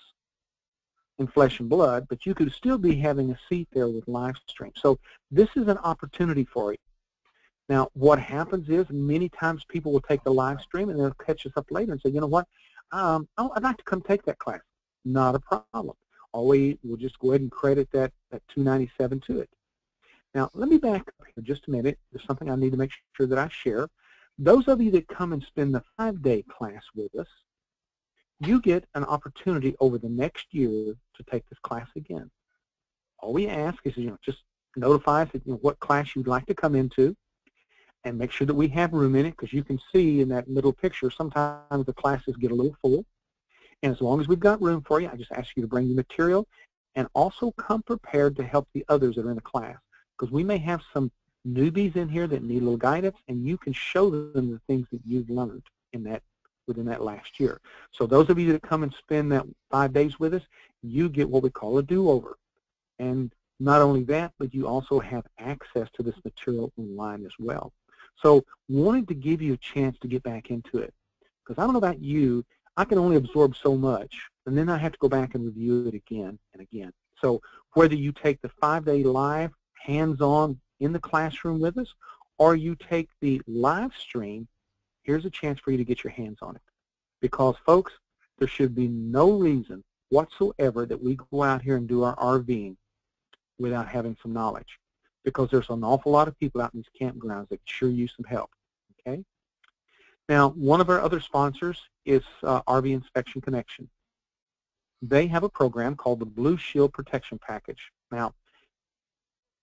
in flesh and blood, but you could still be having a seat there with live stream. So this is an opportunity for you. Now, what happens is many times people will take the live stream and they'll catch us up later and say, you know what, I'd like to come take that class. Not a problem. We'll just go ahead and credit that $297 to it. Now, let me back up here just a minute. There's something I need to make sure that I share. Those of you that come and spend the 5-day class with us, you get an opportunity over the next year to take this class again. All we ask is, just notify us that, what class you'd like to come into, and make sure that we have room in it, because you can see in that middle picture, sometimes the classes get a little full. And as long as we've got room for you, I just ask you to bring the material and also come prepared to help the others that are in the class, because we may have some newbies in here that need a little guidance, and you can show them the things that you've learned within that last year. So those of you that come and spend that 5 days with us, you get what we call a do-over. And not only that, but you also have access to this material online as well. So wanted to give you a chance to get back into it, because I don't know about you, I can only absorb so much, and then I have to go back and review it again and again. So whether you take the 5-day live, hands-on in the classroom with us, or you take the live stream, here's a chance for you to get your hands on it. Because, folks, there should be no reason whatsoever that we go out here and do our RVing without having some knowledge, because there's an awful lot of people out in these campgrounds that sure use some help. Okay? Now, one of our other sponsors is RV Inspection Connection. They have a program called the Blue Shield Protection Package. Now,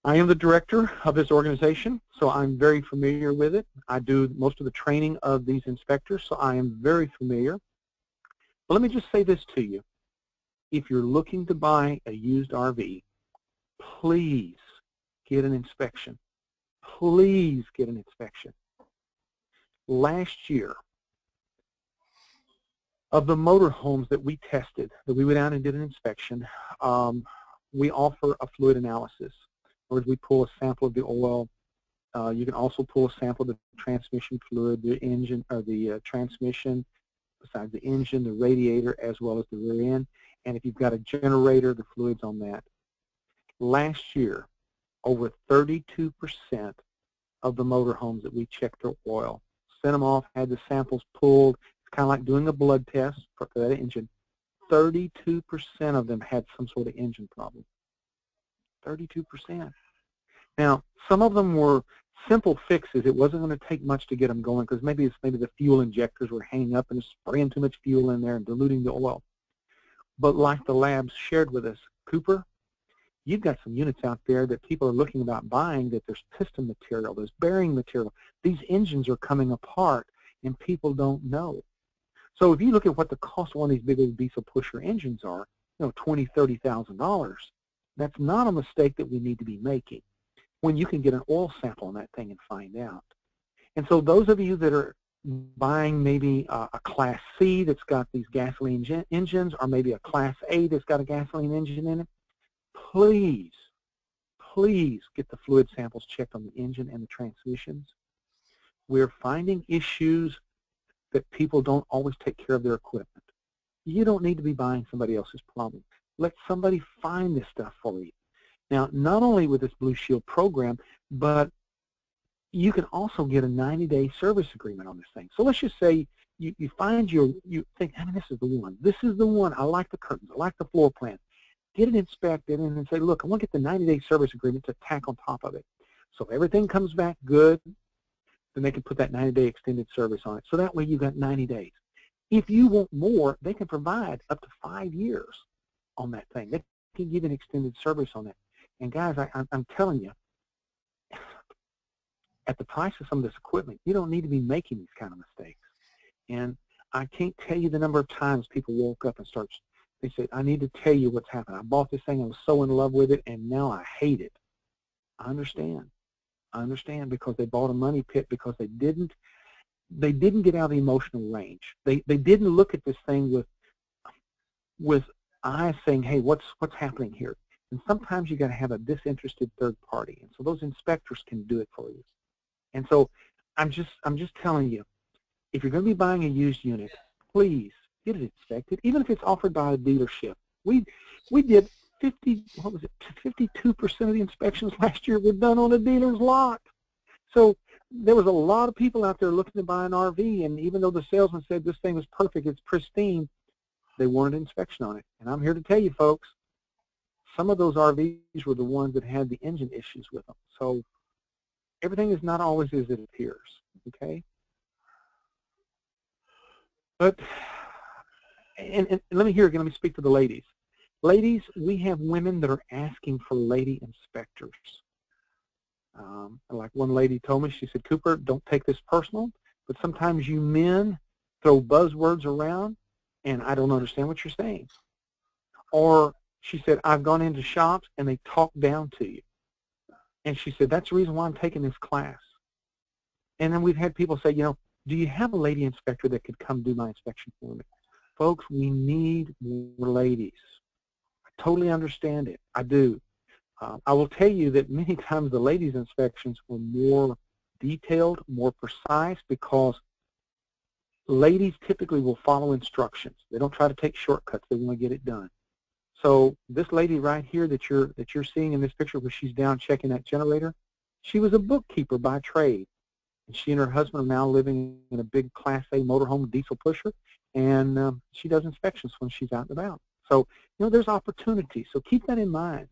I am the director of this organization, so I'm very familiar with it. I do most of the training of these inspectors, so I am very familiar. But let me just say this to you. If you're looking to buy a used RV, please get an inspection. Please get an inspection. Last year, of the motorhomes that we tested, that we went out and did an inspection, we offer a fluid analysis. In other words, we pull a sample of the oil. You can also pull a sample of the transmission fluid, the engine, or the transmission, besides the engine, the radiator, as well as the rear end. And if you've got a generator, the fluids on that. Last year, over 32% of the motorhomes that we checked their oil, sent them off, had the samples pulled. It's kind of like doing a blood test for that engine. 32% of them had some sort of engine problem. 32%. Now, some of them were simple fixes. It wasn't going to take much to get them going, because maybe the fuel injectors were hanging up and spraying too much fuel in there and diluting the oil. But like the labs shared with us, Cooper, you've got some units out there that people are looking about buying, that there's piston material, there's bearing material. These engines are coming apart, and people don't know. So if you look at what the cost of one of these big old diesel pusher engines are, $20,000, $30,000, that's not a mistake that we need to be making when you can get an oil sample on that thing and find out. And so those of you that are buying maybe a Class C that's got these gasoline engines, or maybe a Class A that's got a gasoline engine in it, please, please get the fluid samples checked on the engine and the transmissions. We're finding issues that people don't always take care of their equipment. You don't need to be buying somebody else's problem. Let somebody find this stuff for you. Now, not only with this Blue Shield program, but you can also get a 90-day service agreement on this thing. So let's just say you think, I mean, this is the one. This is the one. I like the curtains. I like the floor plan. Get it inspected and then say, look, I want to get the 90-day service agreement to tack on top of it. So if everything comes back good, then they can put that 90-day extended service on it. So that way you've got 90 days. If you want more, they can provide up to 5 years on that thing. They can give an extended service on that. And guys, I'm telling you, at the price of some of this equipment, you don't need to be making these kind of mistakes. And I can't tell you the number of times people woke up and they said, I need to tell you what's happened. I bought this thing, I was so in love with it, and now I hate it. I understand. I understand, because they bought a money pit because they didn't get out of the emotional range. They didn't look at this thing with eyes saying, hey, what's happening here? And sometimes you got to have a disinterested third party, and so those inspectors can do it for you. And so I'm just telling you, if you're going to be buying a used unit, please get it inspected, even if it's offered by a dealership. We did 52% of the inspections last year were done on a dealer's lot. So there was a lot of people out there looking to buy an RV, and even though the salesman said this thing was perfect, it's pristine, they wanted an inspection on it. And I'm here to tell you, folks, some of those RVs were the ones that had the engine issues with them. So everything is not always as it appears, okay? But, and let me hear again, let me speak to the ladies. Ladies, we have women that are asking for lady inspectors. Like one lady told me, she said, Cooper, don't take this personal, but sometimes you men throw buzzwords around, and I don't understand what you're saying. Or she said, I've gone into shops, and they talk down to you. And she said, that's the reason why I'm taking this class. And then we've had people say, you know, do you have a lady inspector that could come do my inspection for me? Folks, we need more ladies. I totally understand it. I do. I will tell you that many times the ladies' inspections were more detailed, more precise, because ladies typically will follow instructions. They don't try to take shortcuts. They want to get it done. So this lady right here that you're seeing in this picture, where she's down checking that generator, she was a bookkeeper by trade. And she and her husband are now living in a big Class A motorhome diesel pusher, and she does inspections when she's out and about. So, you know, there's opportunity. So keep that in mind.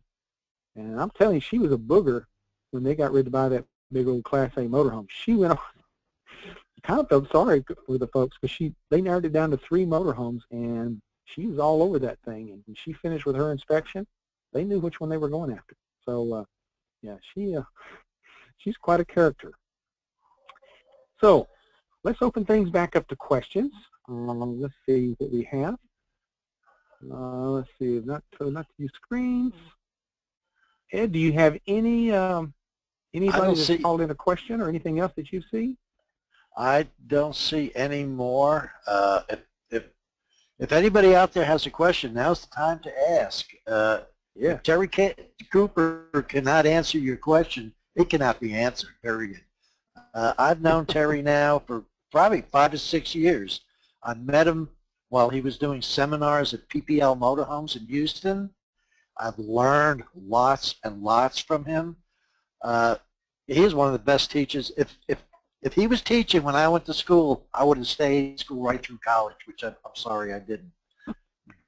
And I'm telling you, she was a booger when they got ready to buy that big old Class A motorhome. She went on. I kind of felt sorry for the folks, because they narrowed it down to 3 motorhomes, and she was all over that thing. And when she finished with her inspection, they knew which one they were going after. So, yeah, she's quite a character. So let's open things back up to questions. Let's see what we have. Let's see, not to use screens. Ed, do you have anybody that's called in a question or anything else that you see? I don't see any more. If anybody out there has a question, now's the time to ask. Yeah. If Terry Cooper cannot answer your question, it cannot be answered, period. I've known Terry now for probably 5 to 6 years. I met him while he was doing seminars at PPL Motorhomes in Houston. I've learned lots and lots from him. He is one of the best teachers. If he was teaching when I went to school, I would have stayed in school right through college, which I'm sorry I didn't.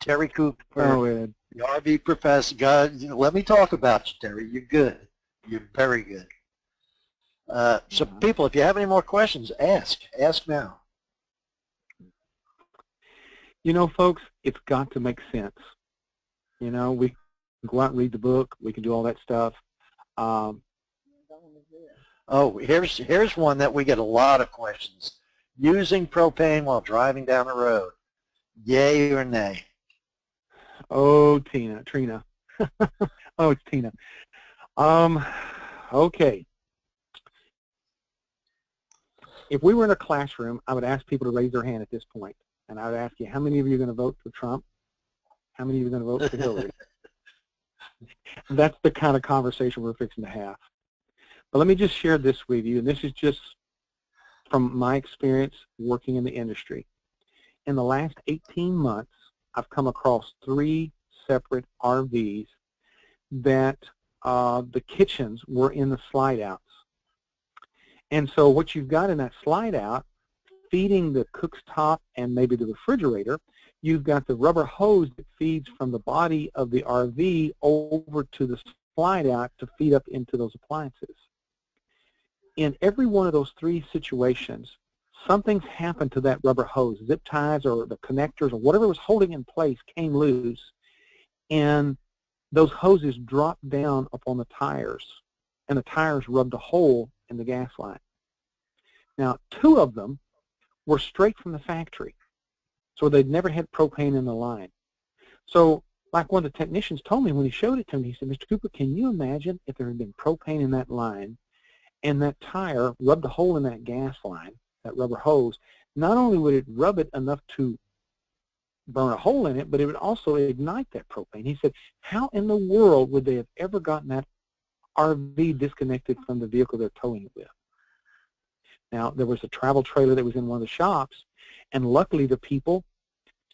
Terry Cooper, the RV professor. God, let me talk about you, Terry. You're good. You're very good. So people, if you have any more questions, ask now. You know, folks, it's got to make sense. You know, we can go out and read the book. We can do all that stuff. Oh, here's one that we get a lot of questions. Using propane while driving down the road, yay or nay? Oh, Trina. Oh, it's Tina. Okay. If we were in a classroom, I would ask people to raise their hand at this point, and I would ask you, how many of you are going to vote for Trump? How many of you are going to vote for Hillary? That's the kind of conversation we're fixing to have. But let me just share this with you, and this is just from my experience working in the industry. In the last 18 months, I've come across 3 separate RVs that the kitchens were in the slide-outs. And so what you've got in that slide-out, feeding the cooktop and maybe the refrigerator, you've got the rubber hose that feeds from the body of the RV over to the slide-out to feed up into those appliances. In every one of those 3 situations, something's happened to that rubber hose. Zip ties or the connectors or whatever was holding in place came loose, and those hoses dropped down upon the tires, and the tires rubbed a hole in the gas line. Now, 2 of them were straight from the factory. So they'd never had propane in the line. So like one of the technicians told me when he showed it to me, he said, Mr. Cooper, can you imagine if there had been propane in that line and that tire rubbed a hole in that gas line, that rubber hose? Not only would it rub it enough to burn a hole in it, but it would also ignite that propane. He said, how in the world would they have ever gotten that RV disconnected from the vehicle they're towing it with? Now, there was a travel trailer that was in one of the shops, and luckily the people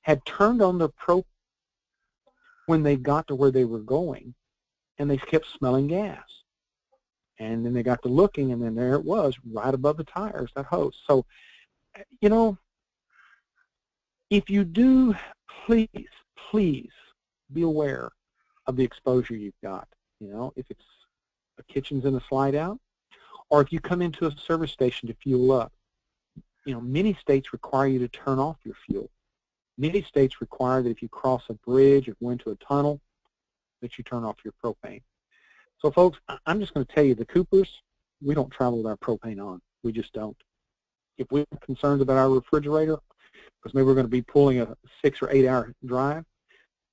had turned on their propane when they got to where they were going, and they kept smelling gas. And then they got to looking, and then there it was, right above the tires, that hose. So, you know, if you do, please, please be aware of the exposure you've got. You know, if it's a kitchen's in a slide out, or if you come into a service station to fuel up. You know, many states require you to turn off your fuel. Many states require that if you cross a bridge or go into a tunnel, that you turn off your propane. So, folks, I'm just going to tell you, the Coopers, we don't travel with our propane on. We just don't. If we're concerned about our refrigerator, because maybe we're going to be pulling a 6 or 8 hour drive,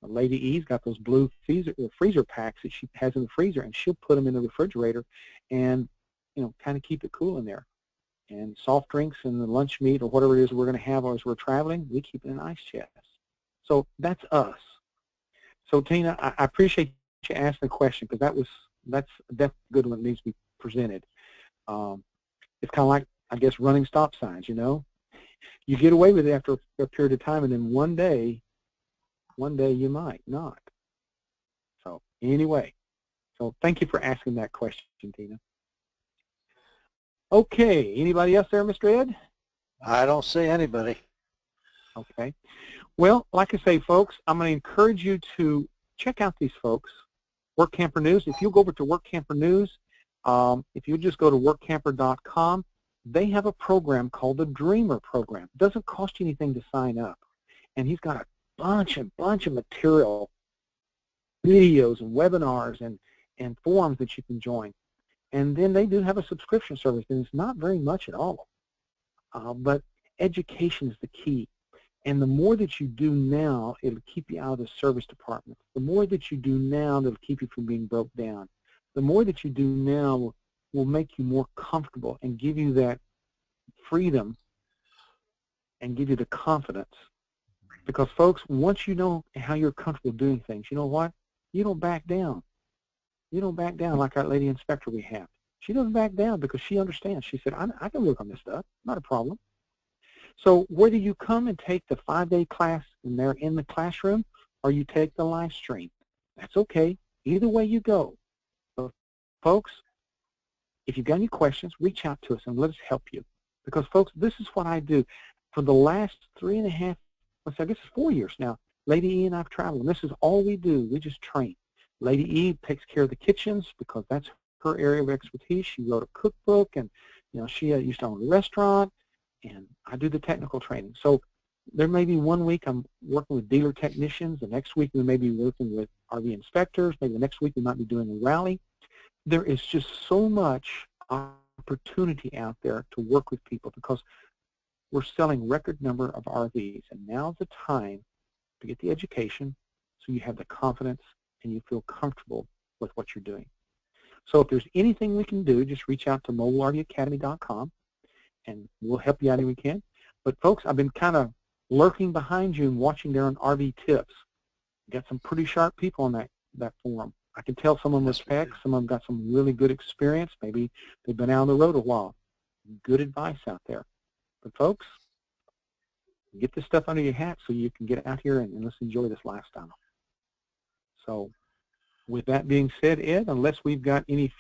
Lady E's got those blue freezer packs that she has in the freezer, and she'll put them in the refrigerator and, you know, kind of keep it cool in there. And soft drinks and the lunch meat or whatever it is we're going to have as we're traveling, we keep it in ice chests. So that's us. So Tina, I appreciate you asking the question, because that's a good one that needs to be presented. It's kind of like, I guess, running stop signs. You know, you get away with it after a period of time, and then one day you might not. So anyway, so thank you for asking that question, Tina. Okay, anybody else there, Mr. Ed? I don't see anybody. Okay. Well, like I say, folks, I'm going to encourage you to check out these folks, Work Camper News. If you'll go over to Work Camper News, if you just go to workcamper.com, they have a program called the Dreamer Program. It doesn't cost you anything to sign up. And he's got a bunch of material, videos and webinars and forums that you can join. And then they do have a subscription service, and it's not very much at all. But education is the key. And the more that you do now, it'll keep you out of the service department. The more that you do now, that'll keep you from being broke down. The more that you do now will make you more comfortable and give you that freedom and give you the confidence. Because, folks, once you know how you're comfortable doing things, you know what? You don't back down. You don't back down like our lady inspector we have. She doesn't back down because she understands. She said, I can work on this stuff. Not a problem. So whether you come and take the 5-day class and they're in the classroom, or you take the live stream, that's okay. Either way you go. So, folks, if you've got any questions, reach out to us and let us help you. Because, folks, this is what I do. For the last 3.5, I guess it's 4 years now, Lady E and I've traveled, and this is all we do. We just train. Lady E takes care of the kitchens because that's her area of expertise. She wrote a cookbook, and you know, she used to own a restaurant, and I do the technical training. So there may be 1 week I'm working with dealer technicians, the next week we may be working with RV inspectors, maybe the next week we might be doing a rally. There is just so much opportunity out there to work with people because we're selling record number of RVs, and now's the time to get the education so you have the confidence and you feel comfortable with what you're doing. So if there's anything we can do, just reach out to mobilervacademy.com and we'll help you out if we can. But folks, I've been kind of lurking behind you and watching there on RV Tips. Got some pretty sharp people on that forum. I can tell some of them respect, some of them got some really good experience. Maybe they've been out on the road a while. Good advice out there. But folks, get this stuff under your hat so you can get out here and let's enjoy this lifestyle. So with that being said, Ed, unless we've got any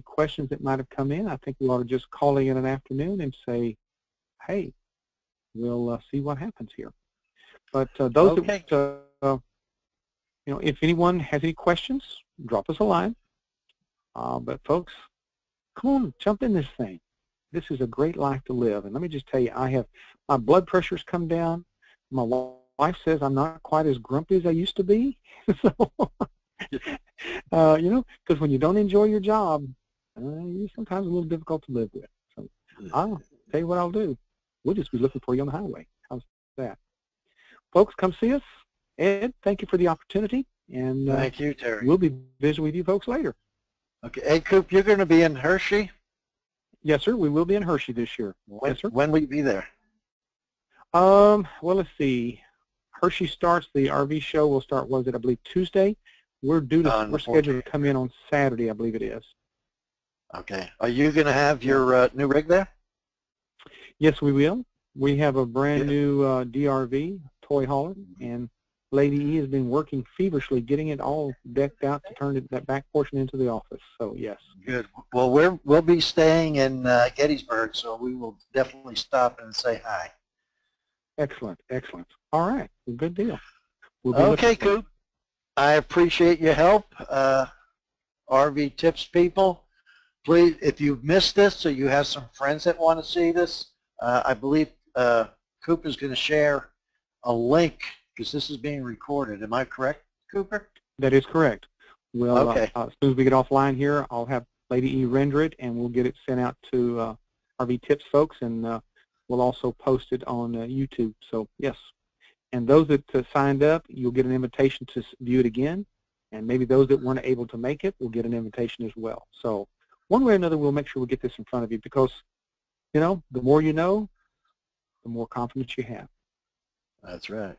questions that might have come in, I think we ought to just call in an afternoon and say, hey, we'll see what happens here. But those okay. that, you know, if anyone has any questions, drop us a line. But folks, come on, jump in this thing. This is a great life to live. And let me just tell you, my blood pressure's come down. My wife says I'm not quite as grumpy as I used to be. So, you know, because when you don't enjoy your job, you're sometimes a little difficult to live with. So I'll tell you what I'll do. We'll just be looking for you on the highway. How's that? folks, come see us. Ed, thank you for the opportunity, and Thank you, Terry. we'll be visiting with you folks later. Okay, hey, Coop, you're going to be in Hershey? Yes, sir. We will be in Hershey this year. Yes, sir. When will you be there? Well, let's see. Hershey starts, the RV show will start, was it, I believe, Tuesday. We're scheduled to come in on Saturday, I believe it is. Okay. Are you going to have your new rig there? Yes, we will. We have a brand new DRV, toy hauler, and Lady E has been working feverishly getting it all decked out to turn that back portion into the office. So, yes. Good. Well, we'll be staying in Gettysburg, so we will definitely stop and say hi. Excellent, excellent. All right, well, good deal. We'll Okay, Coop. I appreciate your help. RV Tips people, please, if you've missed this or you have some friends that want to see this, I believe Coop is going to share a link because this is being recorded. Am I correct, Cooper? That is correct. Well, okay. As soon as we get offline here, I'll have Lady E render it, and we'll get it sent out to RV Tips folks, and we'll also post it on YouTube. So, yes. And those that signed up, you'll get an invitation to view it again. And maybe those that weren't able to make it will get an invitation as well. So one way or another, we'll make sure we get this in front of you because, you know, the more you know, the more confidence you have. That's right.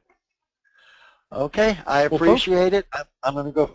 Okay, I appreciate it. I'm going to go